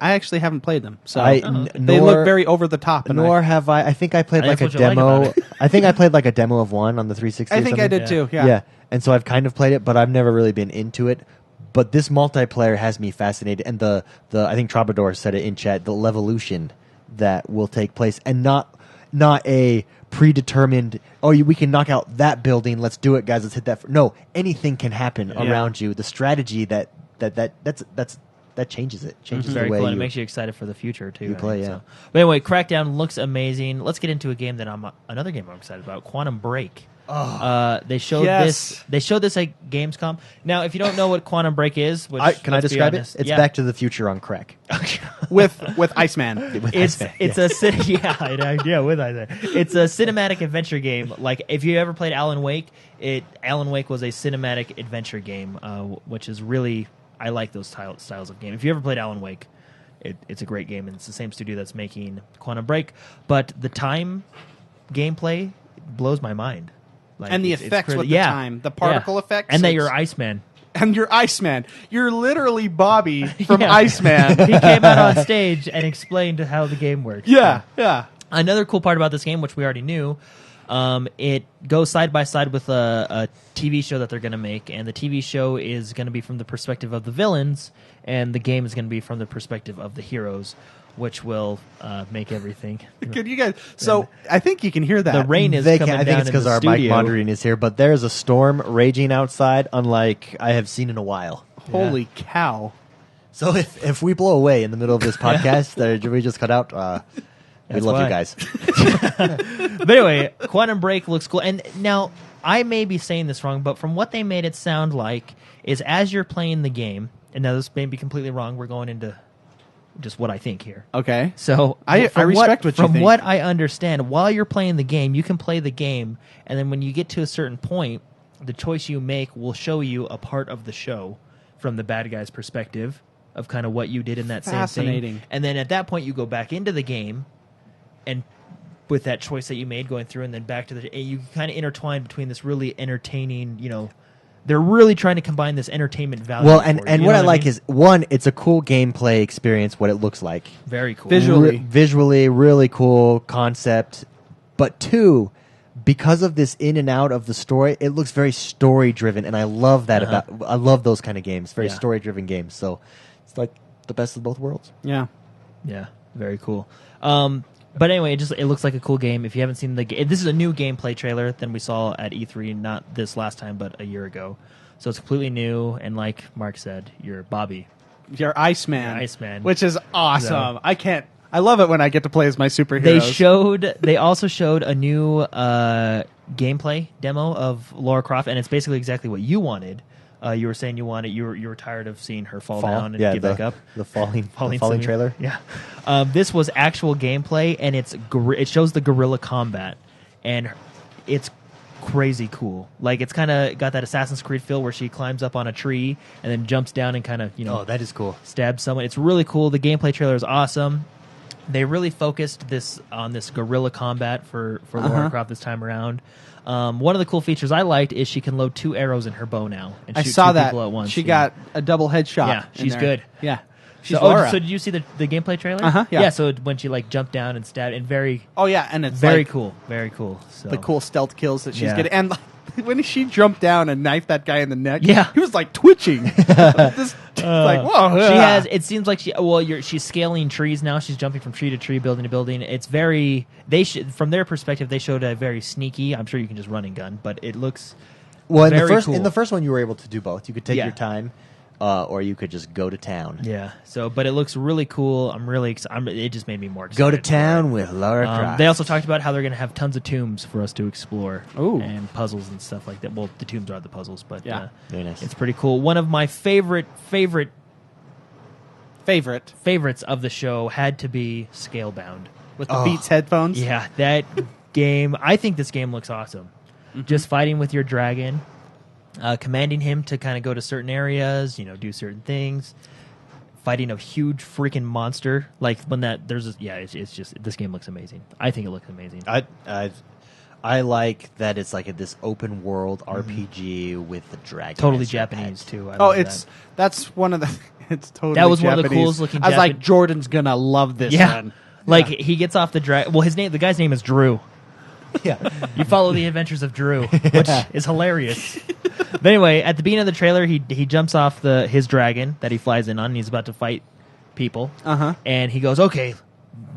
actually haven't played them. So I- they nor- look very over the top. And Nor have I. I think I played like That's a what you like demo. about it. I think I played like a demo of one on the 360. I or think I something. did too. Yeah. Yeah, and so I've kind of played it, but I've never really been into it. But this multiplayer has me fascinated, and the I think Troubadour said it in chat, the levolution that will take place, and not a predetermined. Oh, we can knock out that building. Let's do it, guys. Let's hit that. No, anything can happen around you. The strategy that changes it. Changes Very the way cool, you and it makes you excited for the future too. you right? play, yeah. So, but anyway, Crackdown looks amazing. Let's get into a game that another game I'm excited about, Quantum Break. They showed this. They showed this at Gamescom. Now, if you don't know what Quantum Break is, which Can I let's be describe it? honest- It's yeah. Back to the Future on crack. with Iceman. It's a it's a cinematic adventure game. Like if you ever played Alan Wake, Alan Wake was a cinematic adventure game, which is really I like those styles of game. If you ever played Alan Wake, it's a great game, and it's the same studio that's making Quantum Break. But the time gameplay blows my mind. Like, And the it's effects crazy. with the time, the particle effects, and that it's- you're Iceman. And you're Iceman. You're literally Bobby from Yeah. Iceman. He came out on stage and explained how the game works. Yeah, yeah. Another cool part about this game, which we already knew, it goes side by side with a TV show that they're going to make, and the TV show is going to be from the perspective of the villains, and the game is going to be from the perspective of the heroes, which will make everything. Could you guys? So I think you can hear that. The rain is They coming can, I down think it's in because the our mic studio. monitoring is here, but there's a storm raging outside, unlike I have seen in a while. Holy cow! So if we blow away in the middle of this podcast, that we just cut out, we That's love why. you guys. But anyway, Quantum Break looks cool. And now, I may be saying this wrong, but from what they made it sound like is as you're playing the game, and now this may be completely wrong, we're going into just what I think here. Okay. So I from respect what you from think. what I understand, while you're playing the game, you can play the game, and then when you get to a certain point, the choice you make will show you a part of the show from the bad guy's perspective, of kind of what you did in that same Fascinating. thing. And then at that point, you go back into the game, and with that choice that you made going through, and then back to the, you kind of intertwine between this really entertaining, they're really trying to combine this entertainment value. Well, and what I like is, one, it's a cool gameplay experience, what it looks like. very cool. Visually, really cool concept. But two, because of this in and out of the story, it looks very story-driven, and I love that I love those kind of games, very story-driven games. So it's like the best of both worlds. Yeah. Yeah, very cool. But anyway, it looks like a cool game. If you haven't seen the game, this is a new gameplay trailer than we saw at E3, not this last time, but a year ago. So it's completely new, and like Mark said, you're Bobby. You're Iceman. You're Iceman. Which is awesome. So, I love it when I get to play as my superheroes. They also showed a new gameplay demo of Lara Croft, and it's basically exactly what you wanted. You were saying you were tired of seeing her fall down and get back up. The falling trailer. Yeah. This was actual gameplay, and it shows the guerrilla combat, and it's crazy cool. Like, it's kind of got that Assassin's Creed feel where she climbs up on a tree and then jumps down and kind of Oh, that is cool. stabs someone. It's really cool. The gameplay trailer is awesome. They really focused on this guerrilla combat for Lara Croft this time around. One of the cool features I liked is she can load 2 arrows in her bow now and shoot two people at once. She got a double headshot. Yeah, she's good. Yeah. So did you see the gameplay trailer? Yeah. Yeah. So when she jumped down and stabbed, and and it's very cool, very cool. So. The cool stealth kills that she's getting, and when she jumped down and knifed that guy in the neck, Yeah. he was like twitching. Like, whoa! She has. It seems like she's scaling trees now. She's jumping from tree to tree, building to building. It's very. From their perspective, they showed a very sneaky. I'm sure you can just run and gun, but it looks. Well, in cool. the first one, you were able to do both. You could take your time, or you could just go to town. Yeah. So, but it looks really cool. I'm really excited. It just made me more excited. Go to town with Lara Croft. They also talked about how they're going to have tons of tombs for us to explore. Ooh. And puzzles and stuff like that. Well, the tombs are the puzzles, but very nice. It's pretty cool. One of my favorites of the show had to be Scalebound. With the Beats headphones. Yeah, that game. I think this game looks awesome. Mm-hmm. Just fighting with your dragon, commanding him to kind of go to certain areas, do certain things. Fighting a huge freaking monster, like when it's just this game looks amazing. I think it looks amazing. I like that it's like this open world RPG with the dragon. Totally Japanese too. That's one of the. It's totally. That was Japanese. one of the coolest looking. I was like, Jordan's gonna love this one. Like he gets off the dragon. Well, the guy's name is Drew. Yeah, you follow the adventures of Drew, which is hilarious. But anyway, at the beginning of the trailer, he jumps off his dragon that he flies in on, and he's about to fight people. And he goes, "Okay,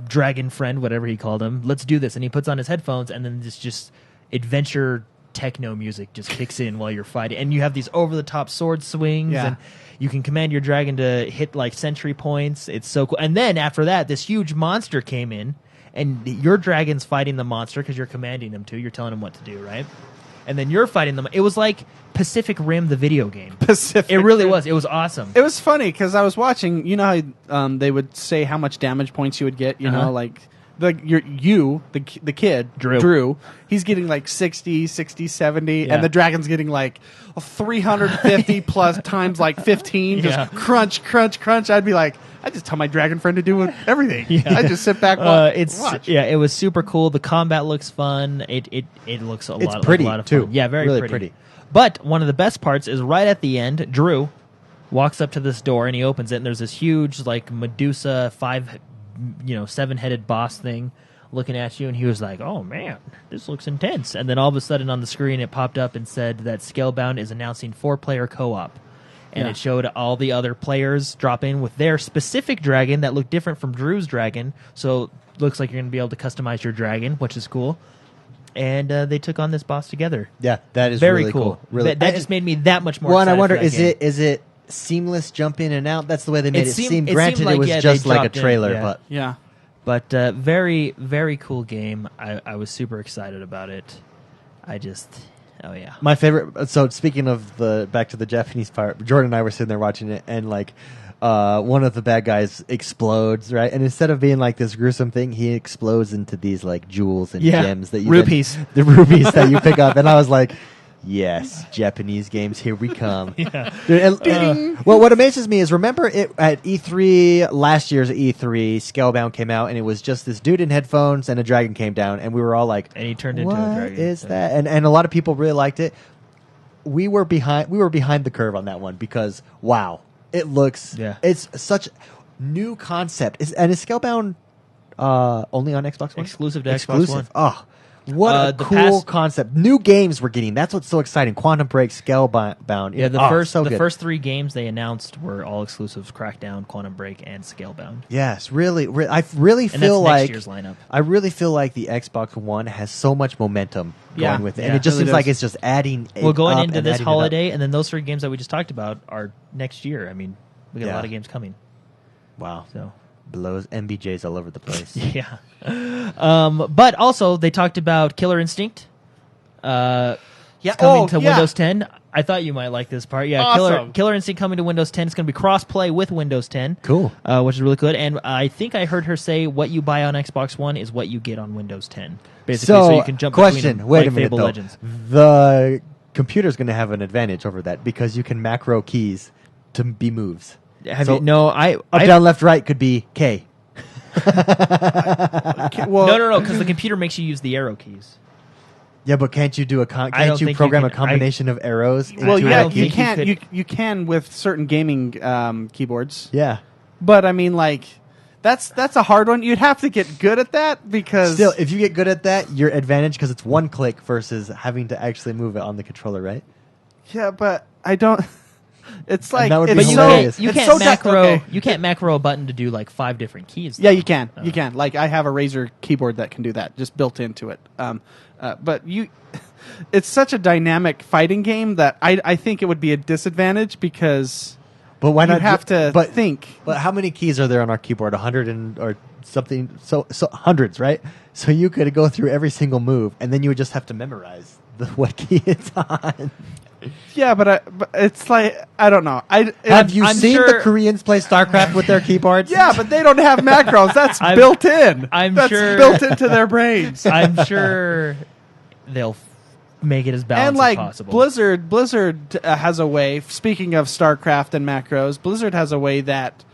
dragon friend, whatever he called him, let's do this." And he puts on his headphones, and then this just adventure techno music just kicks in while you're fighting, and you have these over the top sword swings, and you can command your dragon to hit like sentry points. It's so cool. And then after that, this huge monster came in, and your dragon's fighting the monster because you're commanding them to. You're telling them what to do, right? And then you're fighting them. It was like Pacific Rim, the video game. It really was. It was awesome. It was funny because I was watching. You know how they would say how much damage points you would get. You know, like the kid Drew. He's getting like 60, 70, and the dragon's getting like 350 plus times like 15. Just crunch, crunch, crunch. I'd be like, I just tell my dragon friend to do everything. I just sit back and watch. Yeah, it was super cool. The combat looks fun. It looks a lot of too. fun. Yeah, very really pretty. But one of the best parts is right at the end, Drew walks up to this door and he opens it, and there's this huge like Medusa 7-headed boss thing looking at you, and he was like, "Oh man, this looks intense." And then all of a sudden on the screen it popped up and said that Scalebound is announcing 4-player co-op. And it showed all the other players drop in with their specific dragon that looked different from Drew's dragon. So it looks like you're going to be able to customize your dragon, which is cool. And they took on this boss together. Yeah, that is very really cool. Really, that just made me that much more. Well, and I excited wonder, for that game. is it seamless jump in and out? That's the way they made it seem. It Granted, seemed like, it was they just like a dropped in, trailer, but very, very cool game. I was super excited about it. Oh yeah, my favorite. So speaking of back to the Japanese part, Jordan and I were sitting there watching it, and like one of the bad guys explodes, right? And instead of being like this gruesome thing, he explodes into these like jewels and gems that you rupees, the rupees that you pick up. And I was like, Yes, Japanese games, here we come. Yeah. Dude, well, what amazes me is, remember it at E3, last year's E3, Scalebound came out, and it was just this dude in headphones, and a dragon came down, and we were all like, And he turned into a what dragon. is that? And a lot of people really liked it. We were behind the curve on that one, because, wow, it looks, it's such new concept. And is Scalebound only on Xbox One? Exclusive to Xbox One. Oh, what a cool concept. New games we're getting. That's what's so exciting. Quantum Break, Scalebound. Yeah, the good. first 3 games they announced were all exclusives: Crackdown, Quantum Break, and Scalebound. Yes, really. I really And feel that's like next year's lineup. I really feel like the Xbox One has so much momentum going with it, and yeah, it just really seems like does. it's just adding. Well, going up into and this adding it up. holiday, and then those 3 games that we just talked about are next year. I mean, we got a lot of games coming. Wow, So blows MBJs all over the place. yeah. But also they talked about Killer Instinct. It's coming to Windows 10. I thought you might like this part. Yeah, Awesome. Killer Instinct coming to Windows 10. It's going to be cross-play with Windows 10. Cool. Which is really good. And I think I heard her say what you buy on Xbox One is what you get on Windows 10. Basically, so you can jump between question. them, Wait like a minute, Fable though. Legends. The computer's going to have an advantage over that because you can macro keys to be moves. So up, down, left, right could be K. Well, No, because the computer makes you use the arrow keys. Yeah, but can't you do a don't can't you think program you a can- combination of arrows? well, into yeah, a key? you can. could- You can with certain gaming keyboards. Yeah. But I mean, like, that's a hard one. You'd have to get good at that because Still, if you get good at that, your advantage because it's one click versus having to actually move it on the controller, right? Yeah, but I don't. It's like that would be it's hilarious. You it's can't so macro. okay. You can't macro a button to do like 5 different keys. Yeah, though. you can. You can. Like I have a Razer keyboard that can do that, just built into it. But it's such a dynamic fighting game that I think it would be a disadvantage because. But why you not have to think? But how many keys are there on our keyboard? 100 or something. So hundreds, right? So you could go through every single move, and then you would just have to memorize what key it's on. Yeah, but it's like I don't know. Have you I'm seen sure- the Koreans play StarCraft with their keyboards? Yeah, but they don't have macros. That's built in. That's sure- built into their brains. I'm sure they'll make it as balanced And like as possible. Blizzard has a way. Speaking of StarCraft and macros, Blizzard has a way that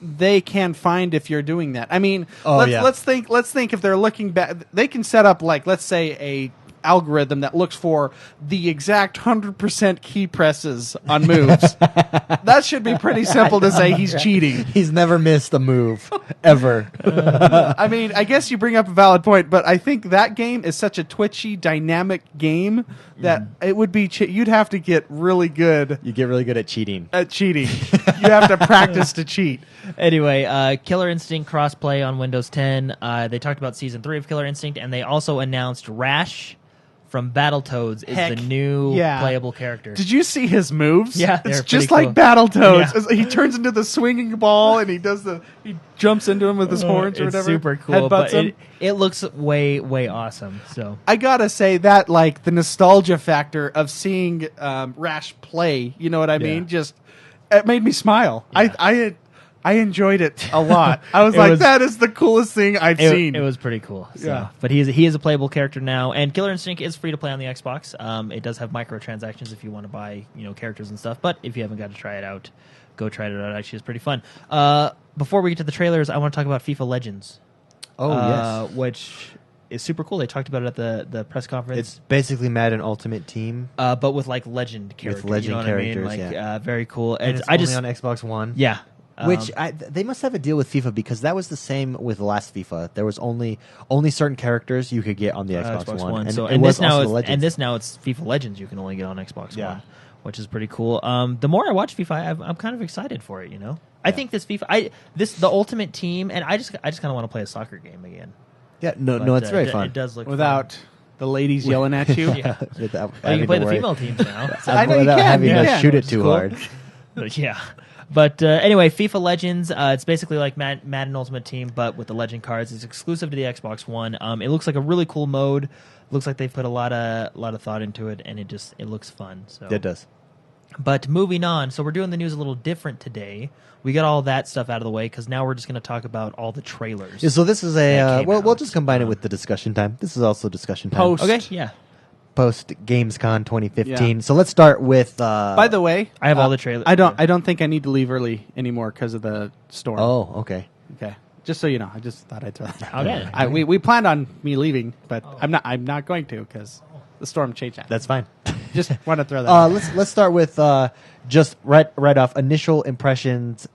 they can find if you're doing that. I mean, let's think if they're looking back. They can set up like let's say a algorithm that looks for the exact 100% key presses on moves. That should be pretty simple to say he's cheating. He's never missed a move ever. I mean, I guess you bring up a valid point, but I think that game is such a twitchy, dynamic game that it would be. You'd have to get really good You get really good at cheating. at cheating. You have to practice to cheat. Anyway, Killer Instinct crossplay on Windows 10. They talked about Season 3 of Killer Instinct, and they also announced Rash from Battletoads is Heck, the new yeah. playable character. Did you see his moves? Yeah, it's they're just pretty like cool. Battletoads. Yeah. He turns into the swinging ball and he jumps into him with his horns or it's whatever. super cool, but Headbutts him. it looks way awesome. So I gotta say that like the nostalgia factor of seeing Rash play, you know what I mean? Just it made me smile. Yeah. I enjoyed it a lot. I was It like, was- that is the coolest thing I've seen. it was pretty cool. So. Yeah. But he is a playable character now, and Killer Instinct is free to play on the Xbox. It does have microtransactions if you want to buy characters and stuff. But if you haven't got to try it out, go try it out. Actually, it's pretty fun. Before we get to the trailers, I want to talk about FIFA Legends. Oh, yes. Which is super cool. They talked about it at the press conference. It's basically Madden Ultimate Team. But with like legend characters. legend you know what characters, I mean? Like, yeah. very cool. And it's I only just on Xbox One. yeah. Which they must have a deal with FIFA because that was the same with the last FIFA. There was only certain characters you could get on the Xbox One. So it was this now also is, the Legends. and this now it's FIFA Legends you can only get on Xbox Yeah. One, which is pretty cool. The more I watch FIFA, I'm kind of excited for it. I think this FIFA, the Ultimate Team, and I just kind of want to play a soccer game again. Yeah, no, But, it's very fun. It does look Without the ladies yelling at you. Yeah. Without Well, you having can play to the worry. female teams now. I know you without can, having you to can, shoot it which is too cool. hard. But yeah. But anyway, FIFA Legends, it's basically like Madden Ultimate Team, but with the Legend cards. It's exclusive to the Xbox One. It looks like a really cool mode. Looks like they put a lot of thought into it, and it looks fun. So It does. But moving on, so we're doing the news a little different today. We got all that stuff out of the way because now we're just going to talk about all the trailers. Yeah, so this is that a came we'll out. just combine it with the discussion time. This is also discussion time. Post. Okay, yeah. post Gamescon 2015. So let's start with. By the way, I have all the trailers. I don't think I need to leave early anymore because of the storm. Oh, okay. Okay. Just so you know, I just thought I'd throw that. Okay. We planned on me leaving, but I'm not going to because the storm changed that. That's fine. Just want to throw that. out. Let's start with just right off initial impressions,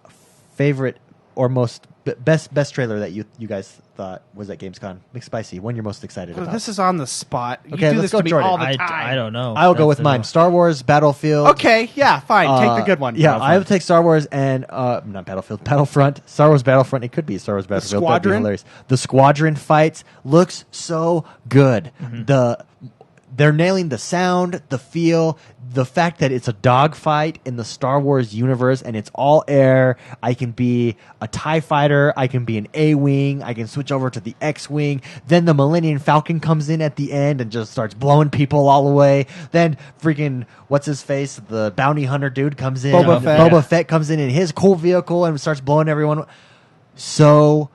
favorite or most best trailer that you guys thought was at Gamescon. McSpicy, one you're most excited about. This is on the spot. You Okay, do let's this go, to me Jordan. all the time. I don't know. I'll go That's with the- mine. Star Wars Battlefield. Okay, yeah, fine. Take the good one. Yeah, No, I fine. would take Star Wars and not Battlefield, Battlefront. Star Wars Battlefront. It could be Star Wars Battlefield. That'd be Squadron? hilarious. The Squadron fights looks so good. They're nailing the sound, the feel, the fact that it's a dogfight in the Star Wars universe and it's all air. I can be a TIE fighter. I can be an A-Wing. I can switch over to the X-Wing. Then the Millennium Falcon comes in at the end and just starts blowing people all the way. Then freaking, what's his face? The bounty hunter dude comes in. Boba Fett. Boba Fett comes in his cool vehicle and starts blowing everyone. So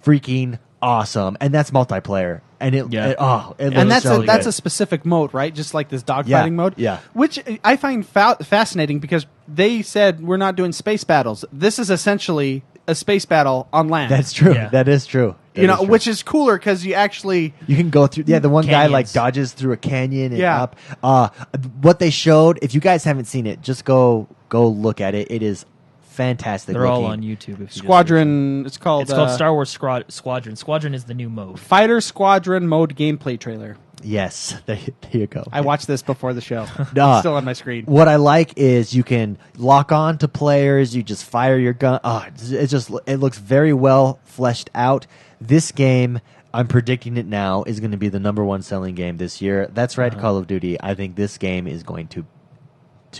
freaking awesome. And that's multiplayer. And it Yeah. looks And that's so that's good. a specific mode, right? Just like this dogfighting Yeah, mode. yeah. Which I find fascinating because they said we're not doing space battles. This is essentially a space battle on land. That's true. Yeah. That is true. That you know, is true. which is cooler because you actually. you can go through. Yeah, the one guy like Canyons. dodges through a canyon and Yeah. up. What they showed, if you guys haven't seen it, just go look at it. It is fantastic. They're all looking. on YouTube. If you just Squadron. It's called. search. It's called Star Wars Squadron. Squadron is the new mode. Fighter Squadron mode gameplay trailer. Yes, there you go. I watched this before the show. Nah. It's still on my screen. What I like is you can lock on to players. You just fire your gun. It looks very well fleshed out. This game, I'm predicting it now, is going to be the #1 selling game this year. That's right, Call of Duty. I think this game is going to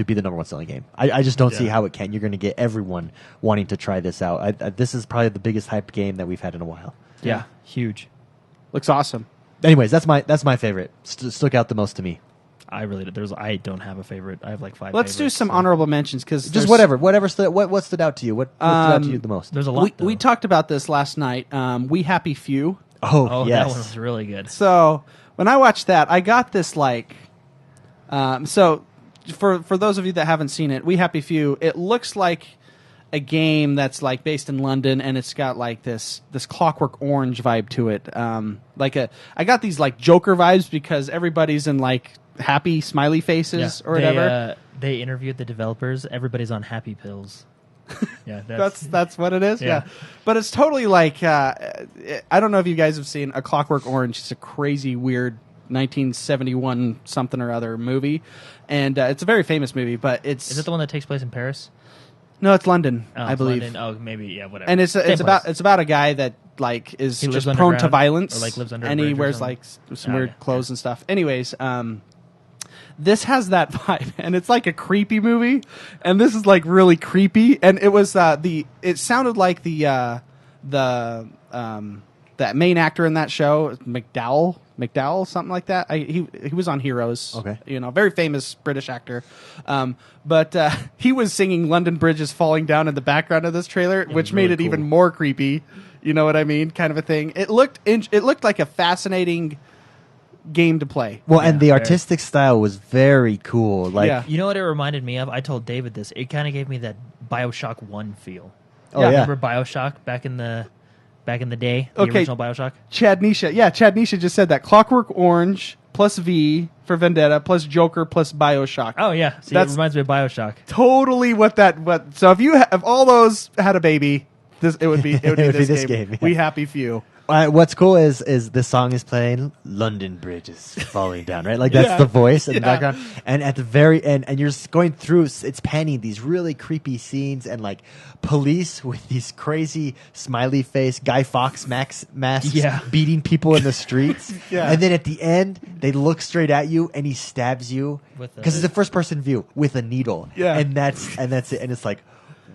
be the #1 selling game. I just don't see how it can. You're going to get everyone wanting to try this out. This is probably the biggest hype game that we've had in a while. Yeah. Huge. Looks awesome. Anyways, that's my favorite. Stuck out the most to me. I really I don't have a favorite. I have like 5. Let's do favorites, some so- honorable mentions because Just whatever what stood out to you. What stood out to you the most? There's a lot. We though. talked about this last night. We Happy Few. Oh, yes. that one was really good. So when I watched that, I got this like. So for those of you that haven't seen it, We Happy Few. It looks like a game that's like based in London, and it's got like this Clockwork Orange vibe to it. I got these like Joker vibes because everybody's in like happy smiley faces or whatever. They interviewed the developers. Everybody's on happy pills. Yeah, That's what it is. Yeah. Yeah, but it's totally like I don't know if you guys have seen A Clockwork Orange. It's a crazy, weird 1971 something or other movie, and it's a very famous movie. But Is it the one that takes place in Paris? No, it's London, Oh, I it's believe. London. Oh, maybe whatever. And it's Same about place. it's about a guy that like is He lives just prone to underground, violence, or, like, lives under a and he bridge or wears something? like some Oh, weird okay. clothes and stuff. Anyways, this has that vibe, and it's like a creepy movie, and this is like really creepy. And it was it sounded like that main actor in that show, McDowell, something like that. He was on Heroes. Okay. Very famous British actor. But he was singing "London Bridge is Falling Down" in the background of this trailer, which really made it cool. even more creepy. You know what I mean? Kind of a thing. It looked like a fascinating game to play. Well, and the very. artistic style was very cool. Like, Yeah. You know what it reminded me of? I told David this. It kind of gave me that BioShock 1 feel. oh yeah, Remember BioShock back in the day? The Okay. original BioShock? Chad Nisha just said that Clockwork Orange plus V for Vendetta plus Joker plus BioShock. Oh, yeah. See, That's- it reminds me of BioShock. Totally what. So if all those had a baby, it would be this game. yeah. We Happy Few. What's cool is this song is playing "London Bridge is Falling Down," right? Like that's Yeah. the voice in the Yeah. background, and at the very end, and you're just going through. It's panning these really creepy scenes, and like police with these crazy smiley face Guy Fawkes masks, Yeah. beating people in the streets, Yeah. and then at the end they look straight at you, and he stabs you With a- because it's a first person view with a needle, Yeah. and that's it, and it's like,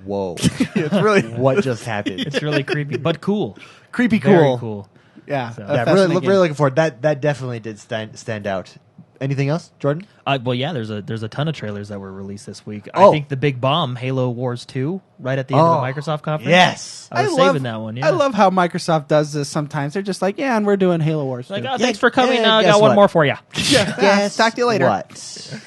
whoa, It's really what just happened? It's really creepy, but cool. creepy Very cool. cool. Yeah. So- a Yeah, fascinating really game. looking forward. That definitely did stand out. Anything else, Jordan? Well, yeah, there's a ton of trailers that were released this week. Oh. I think the big bomb, Halo Wars 2, right at the end of the Microsoft conference. Yes. I was saving that one. Yeah. I love how Microsoft does this sometimes. They're just like, yeah, and we're doing Halo Wars. Like, too. oh, thanks for coming. yeah, I guess got what? one more for you. Guess talk to you later. What?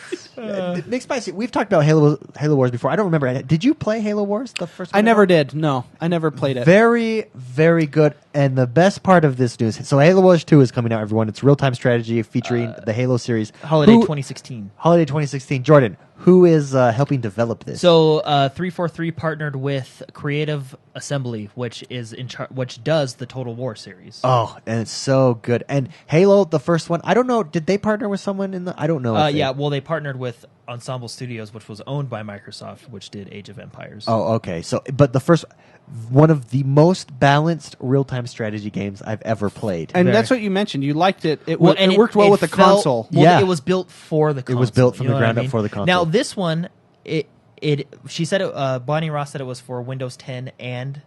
Nick Spicy, we've talked about Halo Wars before. I don't remember. Did you play Halo Wars the first time? I never did. No, I never played it. Very, very good. And the best part of this news, so Halo Wars 2 is coming out, everyone. It's real-time strategy featuring the Halo series. Holiday 2016. Holiday 2016. Jordan, who is helping develop this? So 343 partnered with Creative Assembly, which is which does the Total War series. Oh, and it's so good. And Halo, the first one, I don't know, did they partner with someone in the... I don't know. Well, they partnered with Ensemble Studios, which was owned by Microsoft, which did Age of Empires. Oh, okay. So, but the first... One of the most balanced real-time strategy games I've ever played. And Very. that's what you mentioned. You liked it. It Well, and worked well with the felt- console. Well, Yeah. it was built for the console. It was built from you the know ground what I up mean? for the console. Now, this one, she said it, Bonnie Ross said it was for Windows 10 and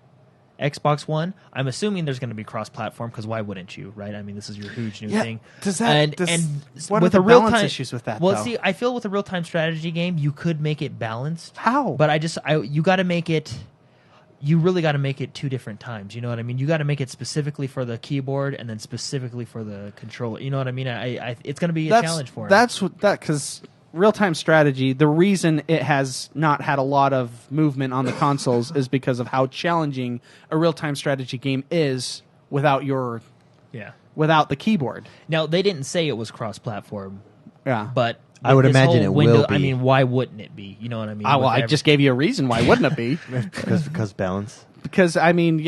Xbox One. I'm assuming there's going to be cross-platform because why wouldn't you, right? I mean, this is your huge new thing. Does that? And what with are the a real-time balance issues with that? Well, though? see, I feel with a real-time strategy game, you could make it balanced. How? But you got to make it. You really got to make it two different times. You know what I mean? You got to make it specifically for the keyboard and then specifically for the controller. You know what I mean? It's going to be a challenge for it. That's what because real-time strategy. The reason it has not had a lot of movement on the consoles is because of how challenging a real-time strategy game is without the keyboard. Now they didn't say it was cross-platform, Yeah, but I would this imagine whole it window, will be. I mean, why wouldn't it be? You know what I mean? well, I just gave you a reason. Why wouldn't it be? because balance. Because I mean,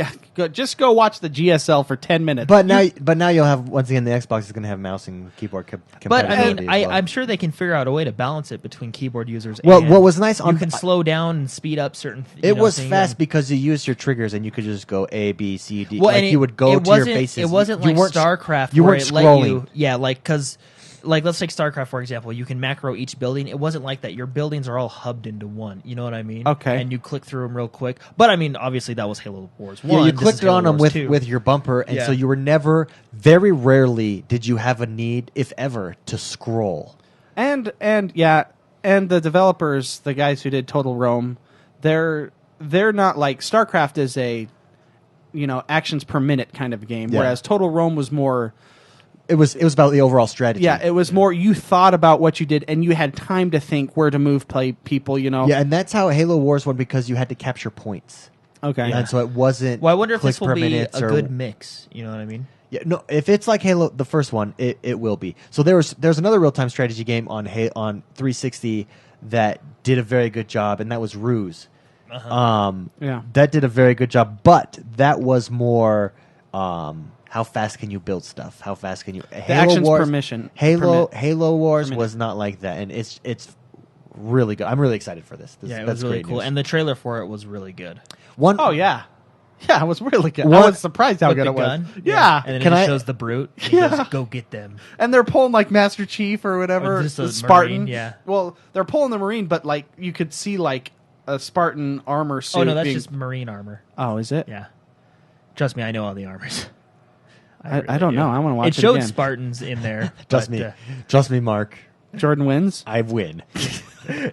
just go watch the GSL for 10 minutes. But now you'll have, once again, the Xbox is going to have mouse and keyboard compatibility. But I mean, as well. I'm sure they can figure out a way to balance it between keyboard users. Well, and what was nice you on- can slow down and speed up certain. It was things. fast because you used your triggers and you could just go A, B, C, D. Well, like and you would go it to your wasn't- bases. It wasn't You like weren't- StarCraft. You where weren't it let scrolling. because. Like, let's take StarCraft, for example. You can macro each building. It wasn't like that. Your buildings are all hubbed into one. You know what I mean? Okay. And you click through them real quick. But, I mean, obviously, that was Halo Wars 1. Yeah, you This clicked is it Halo on them Wars 2. with your bumper, and Yeah. so you were never, very rarely did you have a need, if ever, to scroll. and the developers, the guys who did Total Rome, they're not like StarCraft is a actions per minute kind of game, Yeah. whereas Total Rome was more. It was about the overall strategy. Yeah, it was more. You thought about what you did, and you had time to think where to move people. Yeah, and that's how Halo Wars won, because you had to capture points. Okay. And so it wasn't. Well, I wonder if clicks this will per be minutes a or- good mix. You know what I mean? Yeah, no. If it's like Halo, the first one, it will be. So there's another real time strategy game on 360 that did a very good job, and that was Ruse. Yeah. That did a very good job, but that was more. How fast can you build stuff? How fast can you? The actions per mission. Halo Wars per minute. was not like that, and it's really good. I'm really excited for this. Yeah, it that's was really great cool. news. And the trailer for it was really good. One, Oh yeah. Yeah, it was really good. I What- was surprised how With good the it was. gun. Yeah. And then Can it just I- shows the brute. And he goes, go get them. And they're pulling like Master Chief or whatever, Or just a the Spartan. Marine, yeah. Well, they're pulling the Marine, but like you could see like a Spartan armor suit. Oh, no, that's being- just Marine armor. Oh, is it? Yeah. Trust me, I know all the armors. I don't know. I wanna watch it showed again. Spartans in there. trust but, me, trust me, Mark. Jordan wins. I win.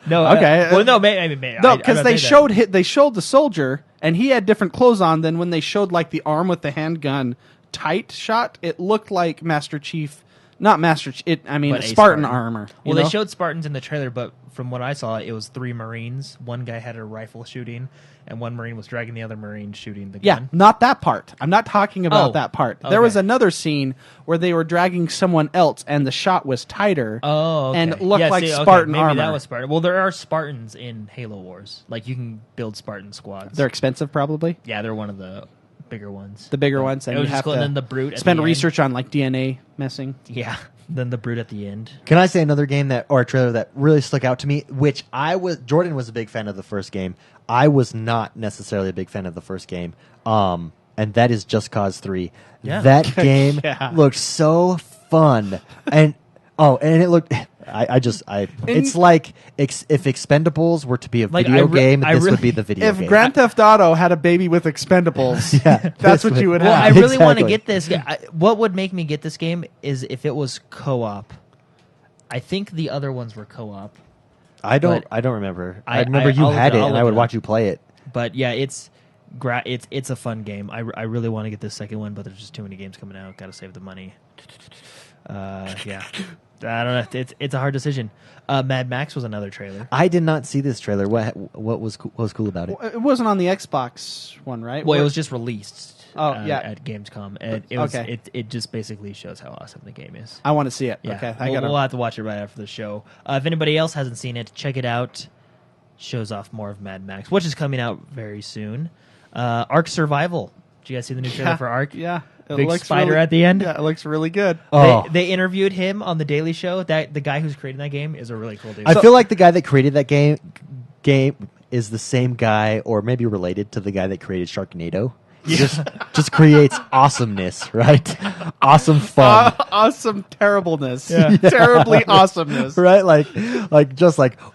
No, Okay. well, no, maybe. No, because they showed the soldier, and he had different clothes on. Then when they showed like the arm with the handgun tight shot, it looked like Master Chief. Not Master Chief. But a Spartan armor. Well, you they know? showed Spartans in the trailer, but from what I saw, it was 3 Marines. One guy had a rifle shooting, and one Marine was dragging the other Marine shooting the Yeah, gun. not that part. I'm not talking about Oh, that part. okay. There was another scene where they were dragging someone else, and the shot was tighter. Oh, okay. And it looked Yeah, like see, okay, Spartan maybe armor. that was Spartan. Well, there are Spartans in Halo Wars. Like, you can build Spartan squads. They're expensive, probably. Yeah, they're one of the bigger ones. The bigger ones, and It was you just have cool. to And then the brute at spend the end. research on like DNA messing. Yeah, then the brute at the end. Can I say another game or a trailer that really stuck out to me? Which Jordan was a big fan of the first game. I was not necessarily a big fan of the first game. And that is Just Cause 3. Yeah. That game Yeah. looked so fun, and it looked. It's like if Expendables were to be a Like, video game, I this really- would be the video If game. Grand Theft Auto had a baby with Expendables, Yeah, that's this what you would Well, I have. really want to Exactly. get this. What would make me get this game is if it was co-op. I think the other ones were co-op. I don't remember. I remember you had it, and I would watch you play it. But yeah, it's a fun game. I really want to get this second one, but there's just too many games coming out. Got to save the money. Yeah, I don't know. It's a hard decision. Mad Max was another trailer. I did not see this trailer. What was cool about it? It wasn't on the Xbox one, right? Well, it was just released. At Gamescom. It just basically shows how awesome the game is. I want to see it. Yeah. Okay, We'll have to watch it right after the show. If anybody else hasn't seen it, check it out. Shows off more of Mad Max, which is coming out very soon. Ark Survival. Did you guys see the new trailer for Ark? Yeah. Big spider at the end. Yeah, it looks really good. Oh. They interviewed him on the Daily Show. That the guy who's creating that game is a really cool dude. I feel like the guy that created that game is the same guy, or maybe related to the guy that created Sharknado. Just creates awesomeness, right? Awesome fun, awesome terribleness, terribly awesomeness, right? Like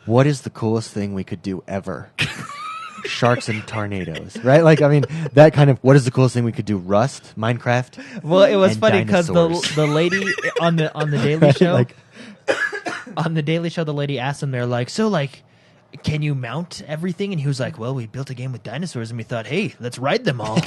what is the coolest thing we could do ever? Sharks and tornadoes, right? Like, I mean, that kind of, what is the coolest thing we could do? Rust, Minecraft. Well, it was and funny because dinosaurs. the lady on the Daily Show, Like- on the Daily Show, the lady asked him, they're like, so like, can you mount everything? And he was like, well, we built a game with dinosaurs, and we thought, hey, let's ride them all.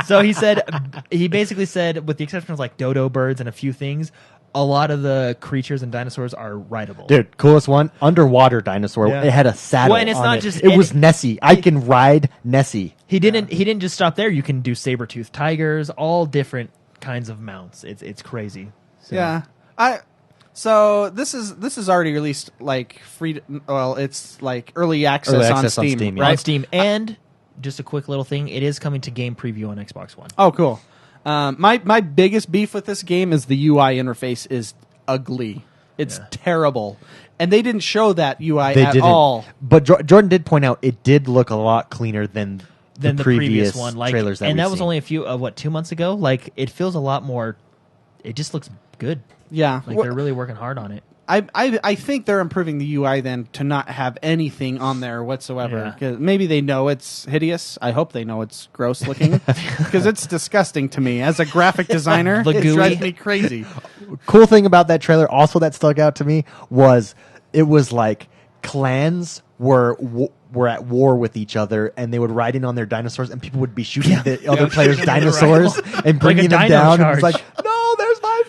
So he basically said, with the exception of like dodo birds and a few things, a lot of the creatures and dinosaurs are rideable. Dude, coolest one, underwater dinosaur. Yeah. It had a saddle. Well, and it's on not it. just It was Nessie. I can ride Nessie. He didn't just stop there. You can do saber-toothed tigers, all different kinds of mounts. It's crazy. So. Yeah, So this is already released like free. Well, it's like early access on Steam, yeah. right? On Steam, and just a quick little thing, it is coming to game preview on Xbox One. Oh, cool. My biggest beef with this game is the UI interface is ugly. It's terrible, and they didn't show that UI at all. But Jordan did point out it did look a lot cleaner than the previous one, like, trailers that and we've that was seen. only a few 2 months ago. Like, it feels a lot more. It just looks good. Yeah, Like they're really working hard on it. I think they're improving the UI then to not have anything on there whatsoever. Yeah. 'Cause maybe they know it's hideous. I hope they know it's gross looking because it's disgusting to me as a graphic designer. The It gooey. drives me crazy. Cool thing about that trailer also that stuck out to me was it was like clans were at war with each other, and they would ride in on their dinosaurs, and people would be shooting the other players' dinosaurs and bringing them dino down. And charge. it's like, no, there's my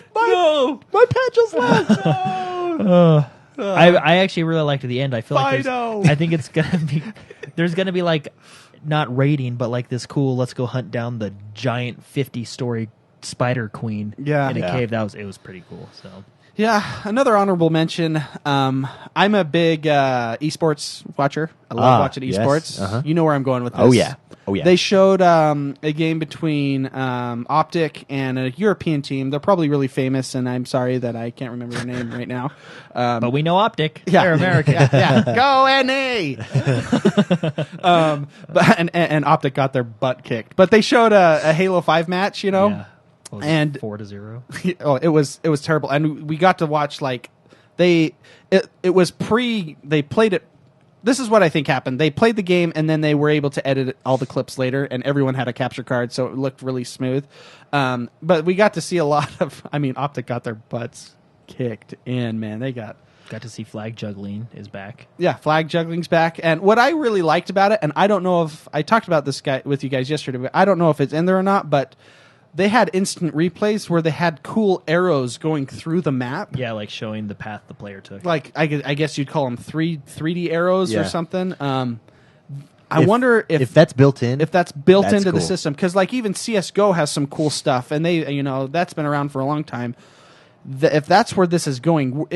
pet just left. No. I actually really liked the end. I feel like Fido. I think it's gonna be there's gonna be like not raiding, but like this cool. Let's go hunt down the giant 50-story spider queen in a cave. It was pretty cool. So. Yeah, another honorable mention. I'm a big esports watcher. I love watching yes. esports. Uh-huh. You know where I'm going with this. Oh yeah. They showed a game between Optic and a European team. They're probably really famous, and I'm sorry that I can't remember their name right now. But we know Optic. Yeah. They're American. Yeah. Go NA! And Optic got their butt kicked. But they showed a Halo 5 match, you know? Yeah. What was And- it, 4-0. Oh, it was terrible, and we got to watch like it was they played it. This is what I think happened. They played the game, and then they were able to edit all the clips later, and everyone had a capture card, so it looked really smooth. But we got to see a lot of. I mean, Optic got their butts kicked in. Man, they got to see flag juggling is back. flag juggling's back. And what I really liked about it, and I don't know if I talked about this guy with you guys yesterday, but I don't know if it's in there or not, but. They had instant replays where they had cool arrows going through the map. Yeah, like showing the path the player took. Like I guess you'd call them 3D arrows or Yeah. something. I wonder if that's built in. if that's built That's into the cool. system, because like even CS:GO has some cool stuff, and they that's been around for a long time. If that's where this is going,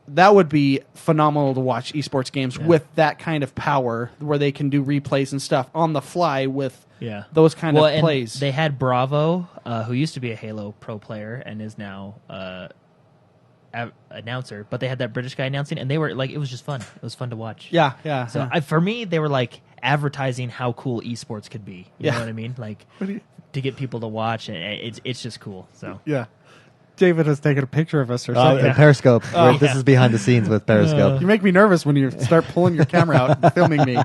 that would be phenomenal to watch esports games with that kind of power, where they can do replays and stuff on the fly with those kind of and plays. They had Bravo, who used to be a Halo pro player and is now announcer, but they had that British guy announcing, and they were like, it was just fun. It was fun to watch. Yeah. So for me, they were like advertising how cool esports could be. You know what I mean? Like to get people to watch, and it's just cool. So Yeah. David has taken a picture of us or something. Periscope. This is behind the scenes with Periscope. You make me nervous when you start pulling your camera out and filming me.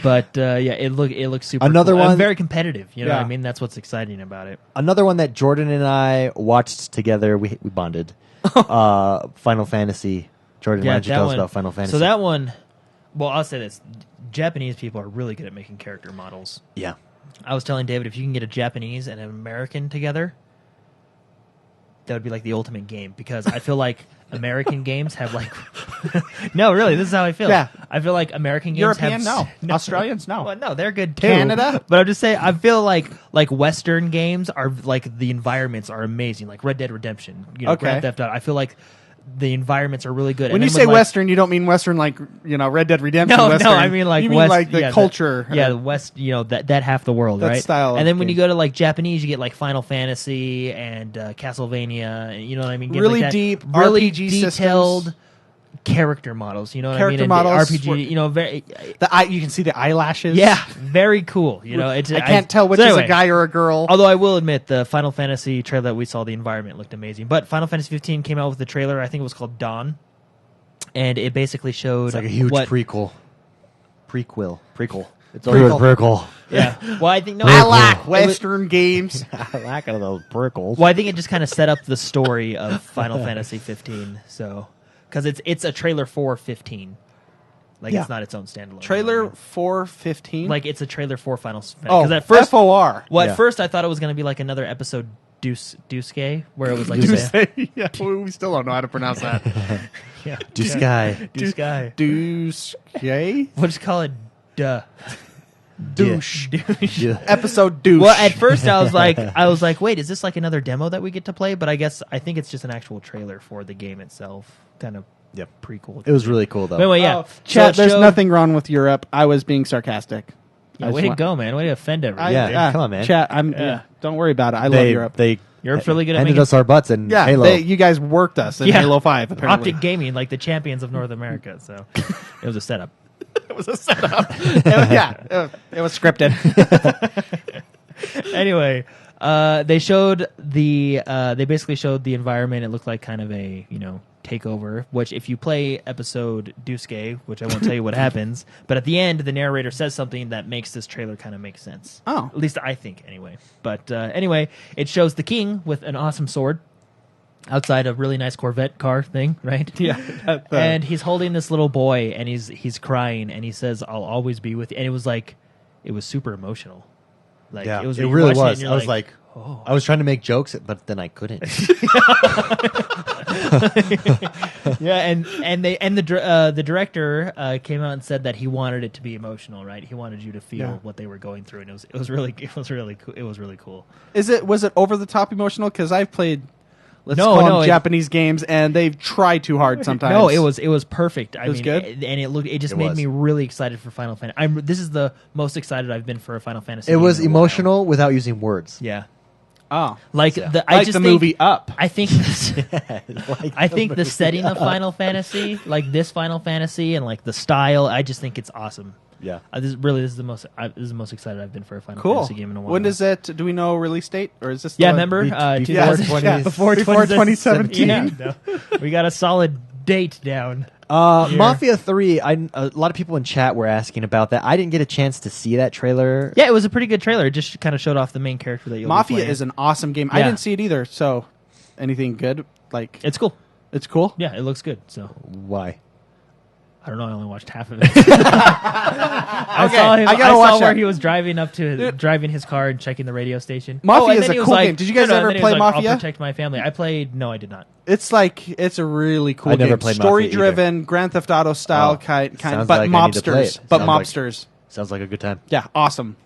But it looks super. Another cool. one- And very competitive. You know Yeah. what I mean? That's what's exciting about it. Another one that Jordan and I watched together. We bonded. Final Fantasy. Jordan, why don't you tell us about Final Fantasy? So that one, well, I'll say this: Japanese people are really good at making character models. Yeah. I was telling David, if you can get a Japanese and an American together, that would be like the ultimate game, because I feel like American games have like no, really, this is how I feel. Yeah. I feel like American games European, have no. Australians, no. Well, no, they're good too. Canada? But I'm just saying, I feel like Western games are like the environments are amazing, like Red Dead Redemption, Okay. Grand Theft Auto. I feel like the environments are really good. When And you then say with, like, Western, you don't mean Western like, Red Dead Redemption no, Western. no, I mean like you mean West, like the yeah, culture. yeah, the West, that half the world, That right? style And of then when you game. go to like Japanese, you get like Final Fantasy and Castlevania, and you know what I mean? Games Really like that. deep really RPG detailed systems. character models. You know what Character I mean? models And RPG, very. You can see the eyelashes. Yeah, very cool. It's I can't tell which so is anyway, a guy or a girl. Although I will admit, the Final Fantasy trailer that we saw, the environment looked amazing. But Final Fantasy 15 came out with the trailer. I think it was called Dawn, and it basically showed It's like a huge what, prequel. Prequel. It's a Prequel. prequel. Yeah. Well, I think no. I it- like it was- Western games. I like all those prequels. Well, I think it just kind of set up the story of Final Fantasy 15. So, because it's a trailer for 15, like Yeah. it's not its own standalone. Trailer for 15? like it's a trailer for Final Fantasy. oh, Because at first, FOR. well, Yeah. at first I thought it was going to be like another episode Duske, where it was like Duske. Yeah, we still don't know how to pronounce that. yeah, Duskai. Duske. Douche. We'll just call it Duh. Douche. Yeah. Episode douche. Well, at first I was like, wait, is this like another demo that we get to play? But I think it's just an actual trailer for the game itself, kind of Yep. prequel. It was really cool, though. But anyway, yeah. Oh, chat, So it there's showed- nothing wrong with Europe. I was being sarcastic. Yeah, I way just to want- go, man. Way to offend everybody. Yeah. come on, man. Chat, Yeah. don't worry about it. I love They, Europe. they Europe's really good at handed making us our butts in Yeah, Halo. you guys worked us in Yeah. Halo 5, apparently. Optic Gaming, like the champions of North America. So it was a setup. It was a setup. It was scripted. Anyway, they basically showed the environment. It looked like kind of a takeover. Which if you play episode Duske, which I won't tell you what happens, but at the end the narrator says something that makes this trailer kind of make sense. Oh. At least I think anyway. But anyway, it shows the king with an awesome sword outside a really nice Corvette car thing, right? Yeah. And he's holding this little boy, and he's crying, and he says, "I'll always be with you." And it was super emotional. Like yeah, it was. it you really watching it was. and you're I was like, oh. I was trying to make jokes, but then I couldn't. Yeah, and the director came out and said that he wanted it to be emotional, right? He wanted you to feel Yeah. what they were going through, and it was really cool. Was it over the top emotional? Because I've played, let's No, call no, them it- Japanese games, and they try too hard sometimes. No, it was perfect. I It was mean, good? and it just It made was. me really excited for Final Fantasy. This is the most excited I've been for a Final Fantasy. It game was in a while. emotional without using words. Yeah, Oh, like Yeah. the like the movie Up. I think I think the setting of Final Fantasy, like this Final Fantasy, and like the style, I just think it's awesome. Yeah. This is the most excited I've been for a Final Cool. Fantasy game in a while. When does it? Do we know release date, or is this? the Yeah, one- remember Before 2000 20 before before 2017. 2017. Yeah, we got a solid date down. Here. Mafia 3, a lot of people in chat were asking about that. I didn't get a chance to see that trailer. Yeah, it was a pretty good trailer. It just kind of showed off the main character that you'll be Mafia playing. is an awesome game. I Yeah. didn't see it either. So, anything good? Like It's cool. it's cool. Yeah, it looks good. So Why? I don't know. I only watched half of it. I saw him. I gotta watch where that. he was driving up to driving his car and checking the radio station. Mafia and is then a he was cool like, game. Did you guys no, ever and then he play was like, Mafia? I'll protect my family. I played. No, I did not. It's a really cool I never game. played Mafia Story driven, Grand Theft Auto style Oh, kind, sounds but like I need to play mobsters. it. But Sounds like- mobsters. Sounds like a good time. Yeah, awesome.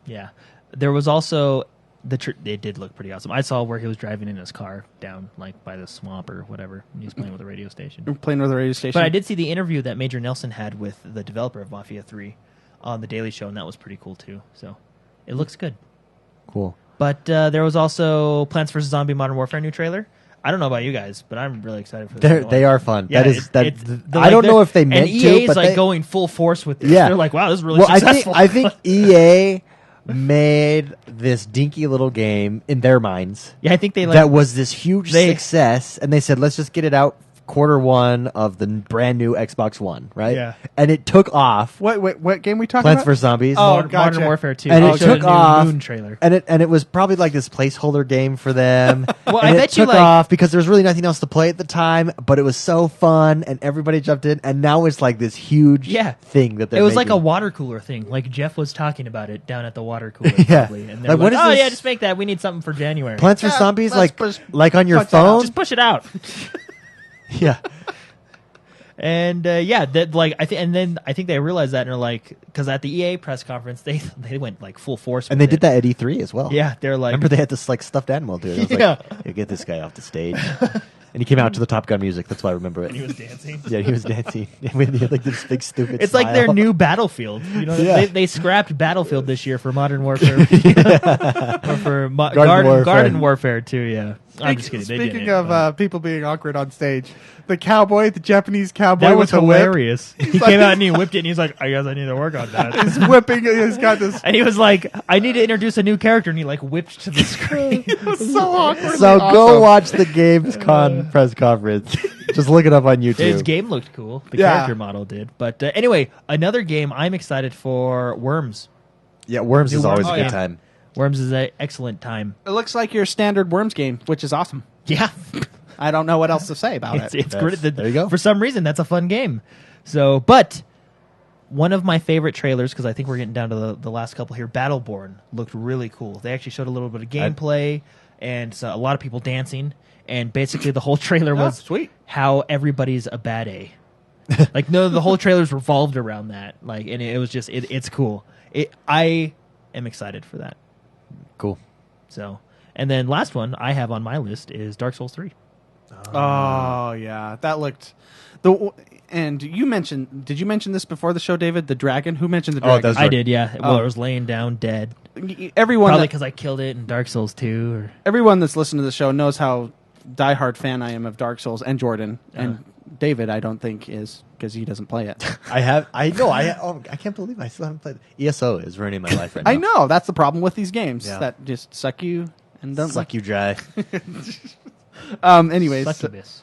Yeah, there was also it did look pretty awesome. I saw where he was driving in his car down like by the swamp or whatever, and he was playing with the radio station. We're playing with the radio station. But I did see the interview that Major Nelson had with the developer of Mafia 3 on the Daily Show, and that was pretty cool too. So it looks good. Cool. But there was also Plants vs. Zombie Modern Warfare new trailer. I don't know about you guys, but I'm really excited for this. They are fun. Yeah, I don't know if they meant and EA's to, but like they, going full force with this. Yeah. They're like, wow, this is really well, successful. I think EA made this dinky little game in their minds. Yeah, I think they That was this huge success, and they said, let's just get it out Q1 of the brand new Xbox One, right? Yeah. And it took off. What game we talking Plants about? vs. Zombies. Oh, Modern gotcha. Warfare 2. And They it showed a took new off. Moon trailer. And it was probably like this placeholder game for them. Well, and I it bet you, took like- off because there was really nothing else to play at the time, but it was so fun, and everybody jumped in, and now it's like this huge thing that they're It was like a making. water cooler thing. Like Jeff was talking about it down at the water cooler, Yeah. probably. And they're Like, when like, is oh, this- yeah, just make that. We need something for January. Plants vs. Yeah, Zombies, let's like on your punch that out. phone. Just push it out. Yeah. And that like I think, and then I think they realized that, and they're like, because at the EA press conference they went like full force, And with they did it. that at E3 as well. Yeah, they're like, Remember they had this like stuffed animal dude. I was Yeah. like, "Hey, get this guy off the stage. And he came out to the Top Gun music. That's why I remember it. he was dancing. Yeah, he was dancing. He had like this big stupid It's like their smile. new Battlefield. You know, Yeah. they scrapped Battlefield this year for Modern Warfare, or for Garden Warfare 2. Yeah, I'm just kidding. They did Speaking it, of but- people being awkward on stage, the Japanese cowboy that was with the whip, hilarious. He like- came out and he whipped it, and he's like, "I guess I need to work on that." he's whipping. He's got this. And he was like, "I need to introduce a new character," and he like whipped to the screen. So awkward. So go watch the Gamescom press conference. Just look it up on YouTube. His game looked cool. The Yeah. character model did. But anyway, another game I'm excited for, Worms. Yeah, Worms New is always Worms? a Oh, good yeah. time. Worms is an excellent time. It looks like your standard Worms game, which is awesome. Yeah. I don't know what else to say about It's it. great. There you go. For some reason, that's a fun game. So, but one of my favorite trailers, because I think we're getting down to the last couple here, Battleborn looked really cool. They actually showed a little bit of gameplay and a lot of people dancing. And basically, the whole trailer was sweet. how everybody's a bad A. Like, no, the whole trailer's revolved around that. Like, and it was just, it's cool. I am excited for that. Cool. So, and then last one I have on my list is Dark Souls 3. Oh yeah, that looked. And you mentioned? Did you mention this before the show, David? The dragon. Who mentioned the Oh, dragon? that's I did, yeah. Well, Oh. it was laying down dead. Everyone, Probably that, because I killed it in Dark Souls 2. Or everyone that's listened to the show knows how diehard fan I am of Dark Souls, and Jordan and David. I don't think is because he doesn't play it. I can't believe I still haven't played. ESO is ruining my life right now. I know that's the problem with these games Yeah. that just suck you and don't Suck you dry. Anyways,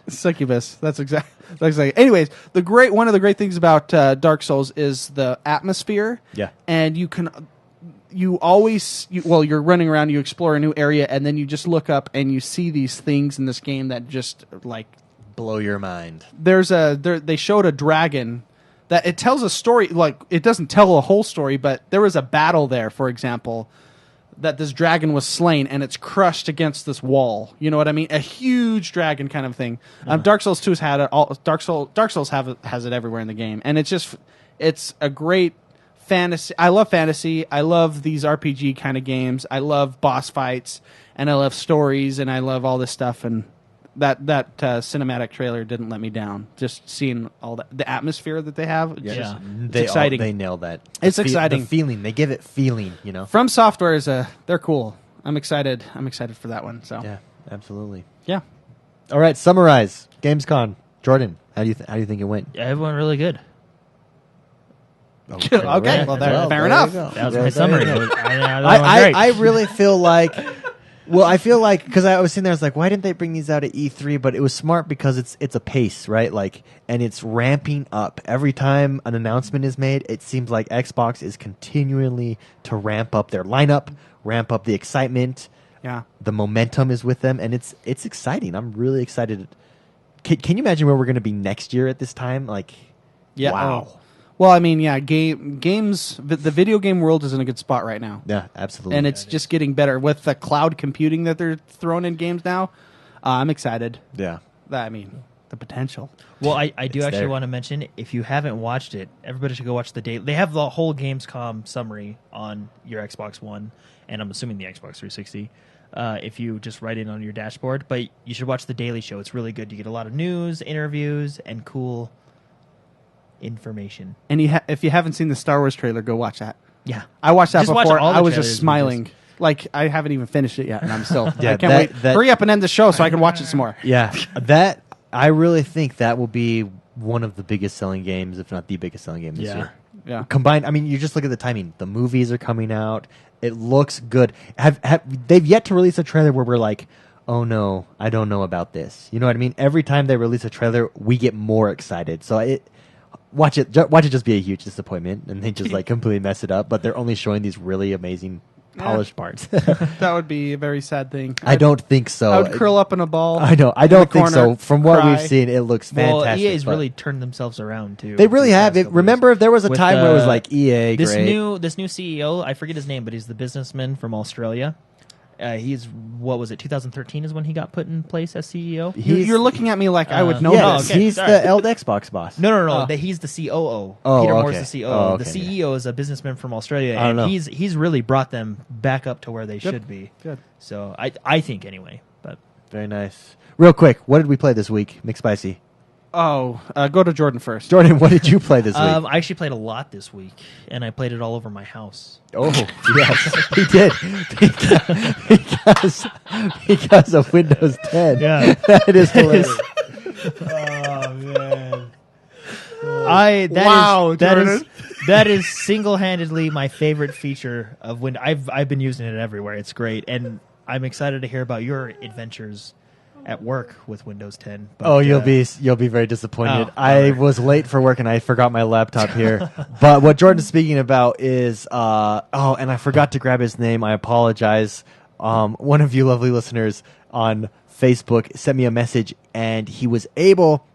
Succubus. That's exactly. Anyways, one of the great things about Dark Souls is the atmosphere. Yeah. And you're running around, you explore a new area, and then you just look up and you see these things in this game that just like Blow your mind. they showed a dragon that it tells a story. Like it doesn't tell a whole story, but there was a battle there, for example, that this dragon was slain and it's crushed against this wall. You know what I mean? A huge dragon kind of thing. Dark Souls 2's had it. Dark Souls has it everywhere in the game, and it's a great fantasy. I love fantasy. I love these RPG kind of games. I love boss fights, and I love stories, and I love all this stuff. And that cinematic trailer didn't let me down. Just seeing all the atmosphere that they have. Yeah. It's exciting. They nailed that. It's exciting. The feeling. They give it feeling, you know? From Software they're cool. I'm excited for that one. So Yeah, absolutely. yeah. All right, summarize. Gamescom. Jordan, how do you think it went? Yeah, everyone really good. Okay, well, fair there enough. you go. That was There- my there you summary. go. I I really feel like, because I was sitting there, I was like, why didn't they bring these out at E3? But it was smart because it's a pace, right? Like, and it's ramping up every time an announcement is made. It seems like Xbox is continually to ramp up their lineup, ramp up the excitement. Yeah. The momentum is with them, and it's exciting. I'm really excited. Can you imagine where we're going to be next year at this time? Like, Yeah. wow. Oh. Well, I mean, yeah, games. The video game world is in a good spot right now, Yeah, absolutely. and it's just getting better with the cloud computing that they're throwing in games now. I'm excited. yeah. I mean, the potential. Well, I do It's actually there. want to mention, if you haven't watched it, everybody should go watch the daily. They have the whole Gamescom summary on your Xbox One, and I'm assuming the Xbox 360. If you just write it on your dashboard, but you should watch the Daily Show. It's really good. You get a lot of news, interviews, and cool information. And if you haven't seen the Star Wars trailer, go watch that. Yeah, I watched that Just watch before. all the I was trailers just and smiling. Like I haven't even finished it yet, and I'm still. Yeah, I can't wait. that- Hurry up and end the show so I can watch it some more. Yeah, I really think that will be one of the biggest selling games, if not the biggest selling game this year. Yeah. Combined, I mean, you just look at the timing. The movies are coming out. It looks good. They've yet to release a trailer where we're like, oh no, I don't know about this. You know what I mean? Every time they release a trailer, we get more excited. So watch it just be a huge disappointment, and they just like completely mess it up. But they're only showing these really amazing polished parts. That would be a very sad thing. I don't think so. I would curl up in a ball. I know. I don't think corner, so. From what cry. we've seen, it looks fantastic. Well, EA's but really turned themselves around too. they really these have. past couple Remember, years. there was a With, time where it was like EA. This great. new CEO, I forget his name, but he's the businessman from Australia. He's what was it? 2013 is when he got put in place as CEO. You're looking at me like I would know Yes, this. okay, he's sorry. the old Xbox boss. No. He's the COO. Oh, Peter okay. Moore's the COO. Oh, okay, the CEO is a businessman from Australia, I don't know. and he's really brought them back up to where they should be. Good. So I think anyway. But Very nice. Real quick, what did we play this week, McSpicy? Oh, go to Jordan first. Jordan, what did you play this week? I actually played a lot this week, and I played it all over my house. Oh, yes, he did. because of Windows 10. Yeah. That is hilarious. Oh man! Jordan. That is single-handedly my favorite feature of Windows. I've been using it everywhere. It's great, and I'm excited to hear about your adventures at work with Windows 10. But, You'll be very disappointed. Oh, I was late for work and I forgot my laptop here. But what Jordan's speaking about is and I forgot to grab his name. I apologize. One of you lovely listeners on Facebook sent me a message, and he was able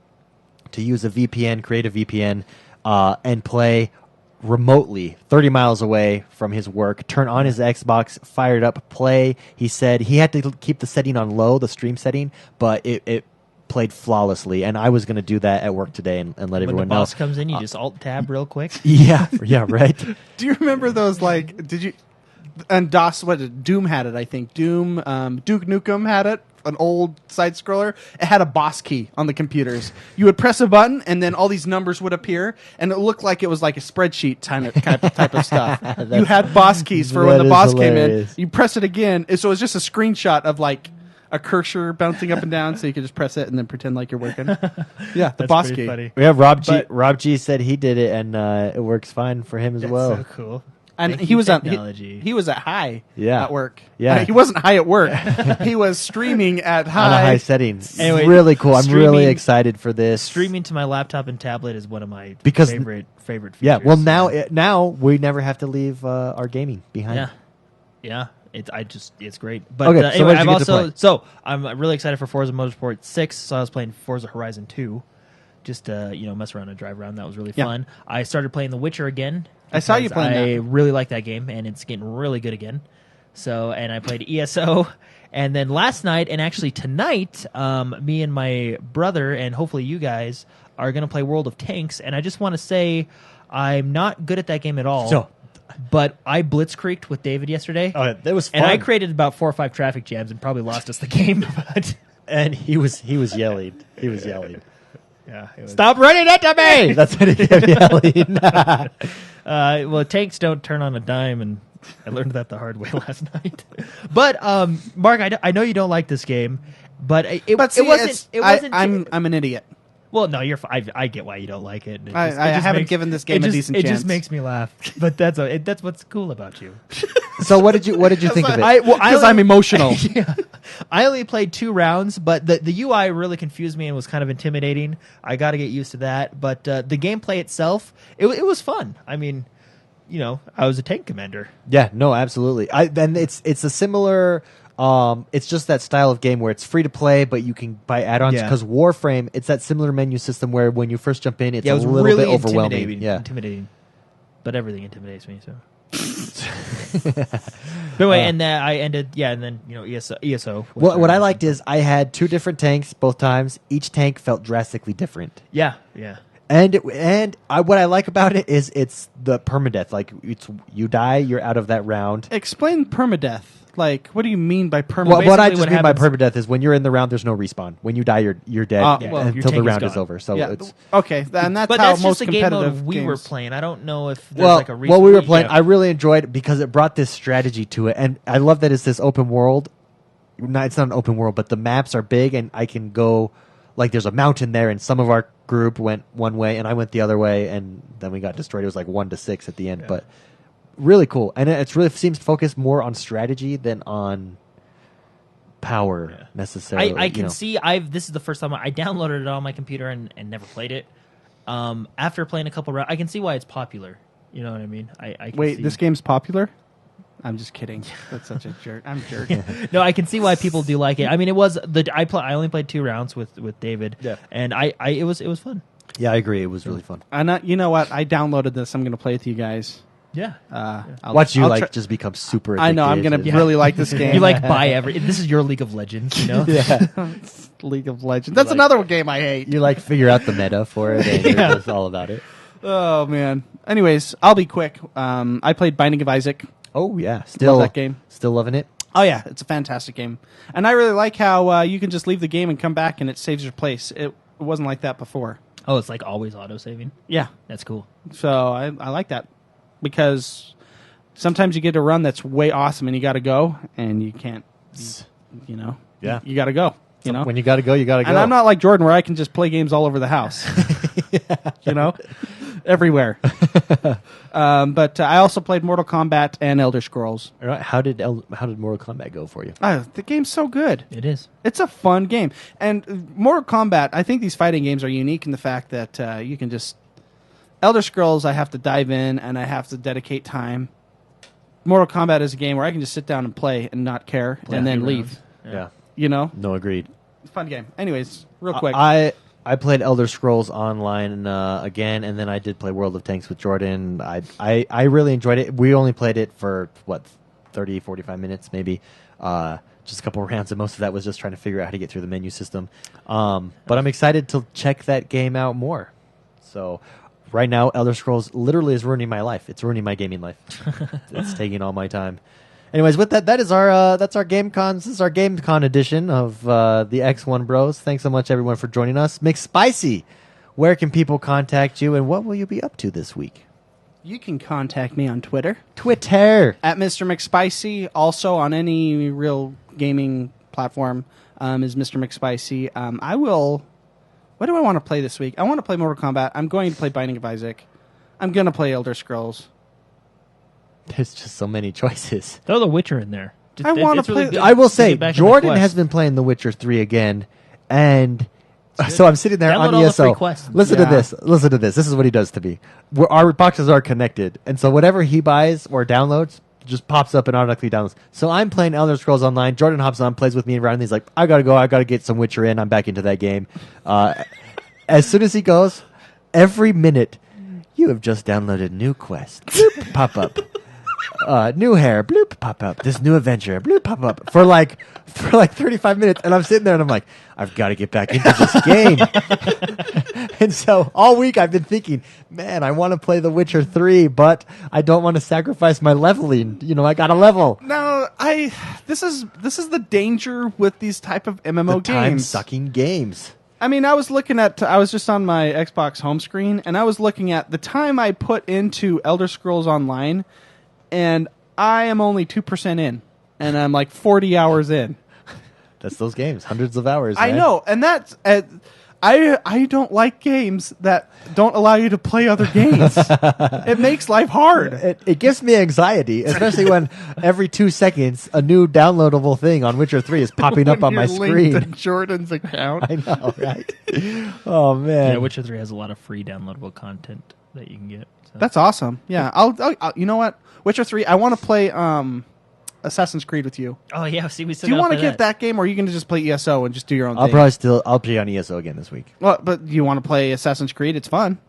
to use a VPN, create a VPN, and play remotely 30 miles away from his work, turn on his Xbox, fire it up, play. He said he had to keep the setting on low, the stream setting, but it played flawlessly, and I was going to do that at work today and let when everyone the know. boss comes in, you just alt-tab real quick. Yeah, right. Do you remember those, like, did you... And Doom had it, I think. Duke Nukem had it, an old side-scroller. It had a boss key on the computers. You would press a button, and then all these numbers would appear, and it looked like it was like a spreadsheet type of stuff. You had boss keys for when That the is boss came in. hilarious. You press it again, so it was just a screenshot of, like, a cursor bouncing up and down, so you could just press it and then pretend like you're working. Yeah, the That's boss pretty key. funny. We have Rob G. But- Rob G said he did it, and it works fine for him as That's well. so cool. And Thank he you, was at technology. he was at high Yeah. at work. Yeah. He wasn't high at work. He was streaming at high. On a high setting. Anyway, Really cool. I'm really streaming- excited for this. Streaming to my laptop and tablet is one of my Because- favorite features. Yeah, well, now we never have to leave our gaming behind. Yeah. It's great. But Okay, so anyway, what did you I've get to also play? I'm really excited for Forza Motorsport 6. So I was playing Forza Horizon 2, just to mess around and drive around. That was really Yeah. fun. I started playing The Witcher again. I saw you because playing I that. really like that game, and it's getting really good again. So, and I played ESO, and then last night and actually tonight, me and my brother and hopefully you guys are going to play World of Tanks. And I just want to say, I'm not good at that game at all. So- But I blitzkrieged with David yesterday. Oh, that was fun. And I created about 4 or 5 traffic jams and probably lost us the game. But and he was yelling. He was yelling. yeah, Stop running into me! That's what he kept yelling. well, tanks don't turn on a dime, and I learned that the hard way last night. But Mark, I know you don't like this game, but it wasn't. I'm an idiot. Well, no, you're. I get why you don't like it. I haven't given this game a decent It chance. just makes me laugh. But that's what's cool about you. So what did you think of it? Because I'm emotional. Yeah. I only played 2 rounds, but the UI really confused me and was kind of intimidating. I got to get used to that. But the gameplay itself, it was fun. I mean, I was a tank commander. Yeah, no, absolutely. And it's a similar. It's just that style of game where it's free to play, but you can buy add-ons. Yeah. Because Warframe, it's that similar menu system where when you first jump in, it's Yeah, it a was little really bit overwhelming. intimidating. But everything intimidates me. So. But anyway, and I ended. Yeah, and then ESO. What I liked is I had 2 different tanks both times. Each tank felt drastically different. Yeah. And what I like about it is it's the permadeath. Like you die, you're out of that round. Explain permadeath. Like, what do you mean by permadeath? Well, what I just what mean by happens- permadeath is when you're in the round, there's no respawn. When you die, you're dead well, your until the tank is round is gone. over. So yeah. it's Okay, and that's But how that's most just the game competitive mode we games. were playing. I don't know if there's like a reason. we were playing. Yeah. I really enjoyed it because it brought this strategy to it, and I love that it's this open world. It's not an open world, but the maps are big, and I can go like there's a mountain there, and some of our group went one way, and I went the other way, and then we got destroyed. It was like 1-6 at the end, but really cool. And it really seems focused more on strategy than on power necessarily. I can see. This is the first time I downloaded it on my computer and never played it. After playing a couple rounds, I can see why it's popular. You know what I mean? I can Wait, see. this game's popular? I'm just kidding. That's such a jerk. I'm a jerk. No, I can see why people do like it. I mean, it was I only played 2 rounds with David. Yeah. And it was fun. Yeah, I agree. It was really fun. You know what? I downloaded this. I'm going to play with you guys. Yeah. Watch you just become super addicted. I know. I'm going to really like this game. You like buy this is your League of Legends, you know? Yeah. League of Legends. That's another game I hate. You like figure out the meta for it, and you're just all about it. Oh man. Anyways, I'll be quick. I played Binding of Isaac. Oh yeah, still Love that game. Still loving it. Oh yeah, it's a fantastic game, and I really like how you can just leave the game and come back and it saves your place. It wasn't like that before. Oh, it's like always auto saving. Yeah, That's cool. so I like that because sometimes you get a run that's way awesome and you got to go and you can't. You know. Yeah. You got to go. You know. When you got to go, you got to go. And I'm not like Jordan where I can just play games all over the house. You know, everywhere. But I also played Mortal Kombat and Elder Scrolls. All right, how did Mortal Kombat go for you? The game's so good. It is. It's a fun game. And Mortal Kombat, I think these fighting games are unique in the fact that you can just... Elder Scrolls, I have to dive in and I have to dedicate time. Mortal Kombat is a game where I can just sit down and play and not care and then leave. Yeah. You know? No, agreed. Fun game. Anyways, real quick. I played Elder Scrolls Online again, and then I did play World of Tanks with Jordan. I really enjoyed it. We only played it for, 30, 45 minutes maybe. Just a couple of rounds, and most of that was just trying to figure out how to get through the menu system. But I'm excited to check that game out more. So right now, Elder Scrolls literally is ruining my life. It's ruining my gaming life. It's taking all my time. Anyways, with that's our GameCon. This is our GameCon edition of the X1 Bros. Thanks so much, everyone, for joining us. McSpicy, where can people contact you, and what will you be up to this week? You can contact me on Twitter. Twitter. At Mr. McSpicy. Also on any real gaming platform is Mr. McSpicy. I will... What do I want to play this week? I want to play Mortal Kombat. I'm going to play Binding of Isaac. I'm going to play Elder Scrolls. There's just so many choices. Throw The Witcher in there. I wanna play- good I will to say, get back in the Jordan quest. has been playing The Witcher 3 again, and so I'm sitting there Download on all the free ESO. quests. Listen Yeah. to this. Listen to this. This is what he does to me. Our boxes are connected, and so whatever he buys or downloads just pops up and automatically downloads. So I'm playing Elder Scrolls Online. Jordan hops on, plays with me around, and he's like, I gotta go. I gotta get some Witcher in. I'm back into that game. As soon as he goes, every minute, you have just downloaded new quest. Bloop, pop up. New hair, bloop, pop up. This new adventure, bloop, pop up. For like 35 minutes, and I'm sitting there and I'm like, I've got to get back into this game. And so all week I've been thinking, man, I want to play The Witcher 3, but I don't want to sacrifice my leveling. You know, I got to level. No, this is the danger with these type of MMO The games. time-sucking games. I mean, I was just on my Xbox home screen, and I was looking at the time I put into Elder Scrolls Online, and I am only 2% in, and I'm like 40 hours in. That's those games, hundreds of hours. I man. know, and that's... I don't like games that don't allow you to play other games. It makes life hard. It gives me anxiety, especially when every 2 seconds a new downloadable thing on Witcher 3 is popping up on my screen. To Jordan's account. I know, right? Oh man, Yeah, Witcher 3 has a lot of free downloadable content that you can get. So. That's awesome. Yeah, I'll you know what? Witcher 3. I want to play Assassin's Creed with you. Oh yeah, see, we still. Do you want to get that game, or are you going to just play ESO and just do your own thing? I'll play on ESO again this week. Well, but do you want to play Assassin's Creed? It's fun.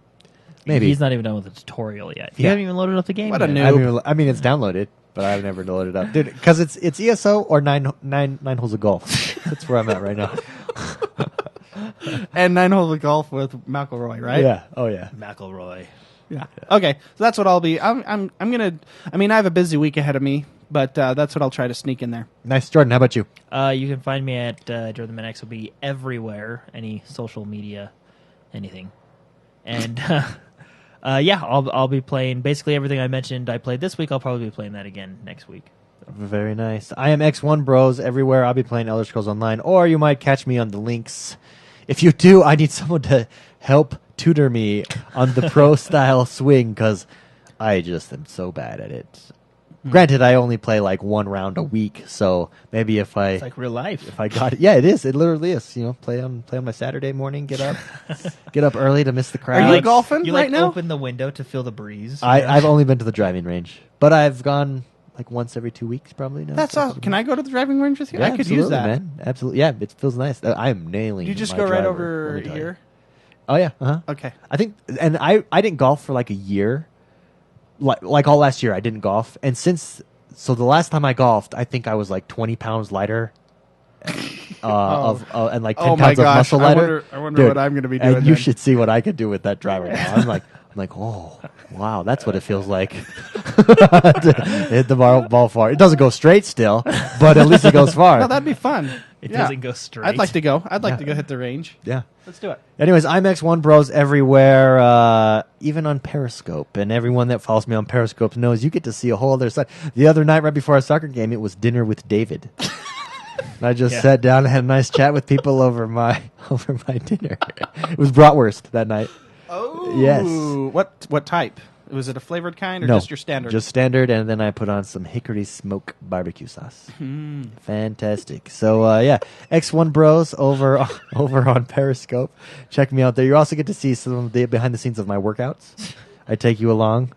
Maybe. He's not even done with the tutorial yet. You Yeah. haven't even loaded up the game. What a yet. noob. I mean, it's downloaded, but I've never loaded it up, dude. Because it's ESO or nine holes of golf. That's where I'm at right now. And 9 holes of golf with McElroy, right? Yeah. Oh yeah. McElroy. Yeah. Okay, so that's what I'll be. I'm gonna. I mean, I have a busy week ahead of me, but that's what I'll try to sneak in there. Nice, Jordan. How about you? You can find me at Jordan the ManX. Will be everywhere, any social media, anything, and yeah, I'll be playing basically everything I mentioned. I played this week. I'll probably be playing that again next week. Very nice. I am X1 Bros everywhere. I'll be playing Elder Scrolls Online, or you might catch me on the links If you do, I need someone to help tutor me on the pro style swing because I just am so bad at it. Granted, I only play like one round a week, so maybe if It's like real life. if I got it, yeah, it is. It literally is. You know, play on my Saturday morning. Get up early to miss the crowd. Are you golfing You right like now? open the window to feel the breeze. you know? I've only been to the driving range, but I've gone like once every 2 weeks probably now. That's awesome. Can I go to the driving range with you? Yeah, I could use absolutely, that. man. Absolutely, yeah. It feels nice. I am nailing. You just my go right driver, over let me tell you. here. Oh yeah. Uh-huh. Okay. I think, and I didn't golf for like a year, like all last year. I didn't golf, and so the last time I golfed, I think I was like 20 pounds lighter, and like 10 Oh my pounds of gosh. muscle lighter. I wonder Dude, what I'm going to be doing. and you then. should see what I could do with that driver now. I'm like, oh wow, that's what it feels like to hit the ball far. It doesn't go straight still, but at least it goes far. No, that'd be fun. It Yeah. doesn't go straight. I'd like to go. I'd like to go hit the range. Yeah. Let's do it. Anyways, I'm X1 Bros everywhere, even on Periscope. And everyone that follows me on Periscope knows you get to see a whole other side. The other night, right before our soccer game, it was dinner with David. And I just sat down and had a nice chat with people over my dinner. It was bratwurst that night. Oh. Yes. What type? Was it a flavored kind or No, just your standard? Just standard, and then I put on some hickory smoke barbecue sauce. Fantastic. So yeah, X1 Bros over on Periscope. Check me out there. You also get to see some of the behind the scenes of my workouts. I take you along.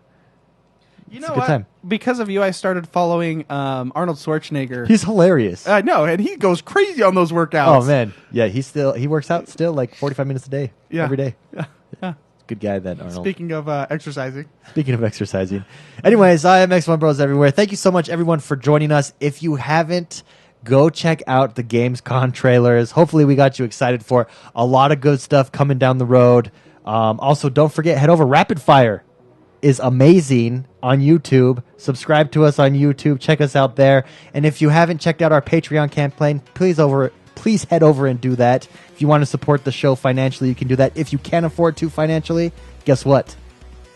You It's know a good what? time. Because of you, I started following Arnold Schwarzenegger. He's hilarious. I know, and he goes crazy on those workouts. Oh man, yeah. He works out still like 45 minutes a day. Yeah. Every day. Yeah. Good guy, that Arnold. Speaking of exercising. Speaking of exercising. Anyways, I am X1 Bros everywhere. Thank you so much, everyone, for joining us. If you haven't, go check out the Gamescon trailers. Hopefully, we got you excited for a lot of good stuff coming down the road. Also, don't forget, head over. Rapid Fire is amazing on YouTube. Subscribe to us on YouTube. Check us out there. And if you haven't checked out our Patreon campaign, please head over and do that. If you want to support the show financially, you can do that. If you can't afford to financially, guess what?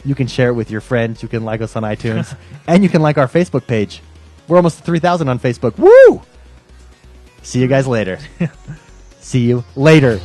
You can share it with your friends. You can like us on iTunes. And you can like our Facebook page. We're almost at 3,000 on Facebook. Woo! See you guys later. See you later.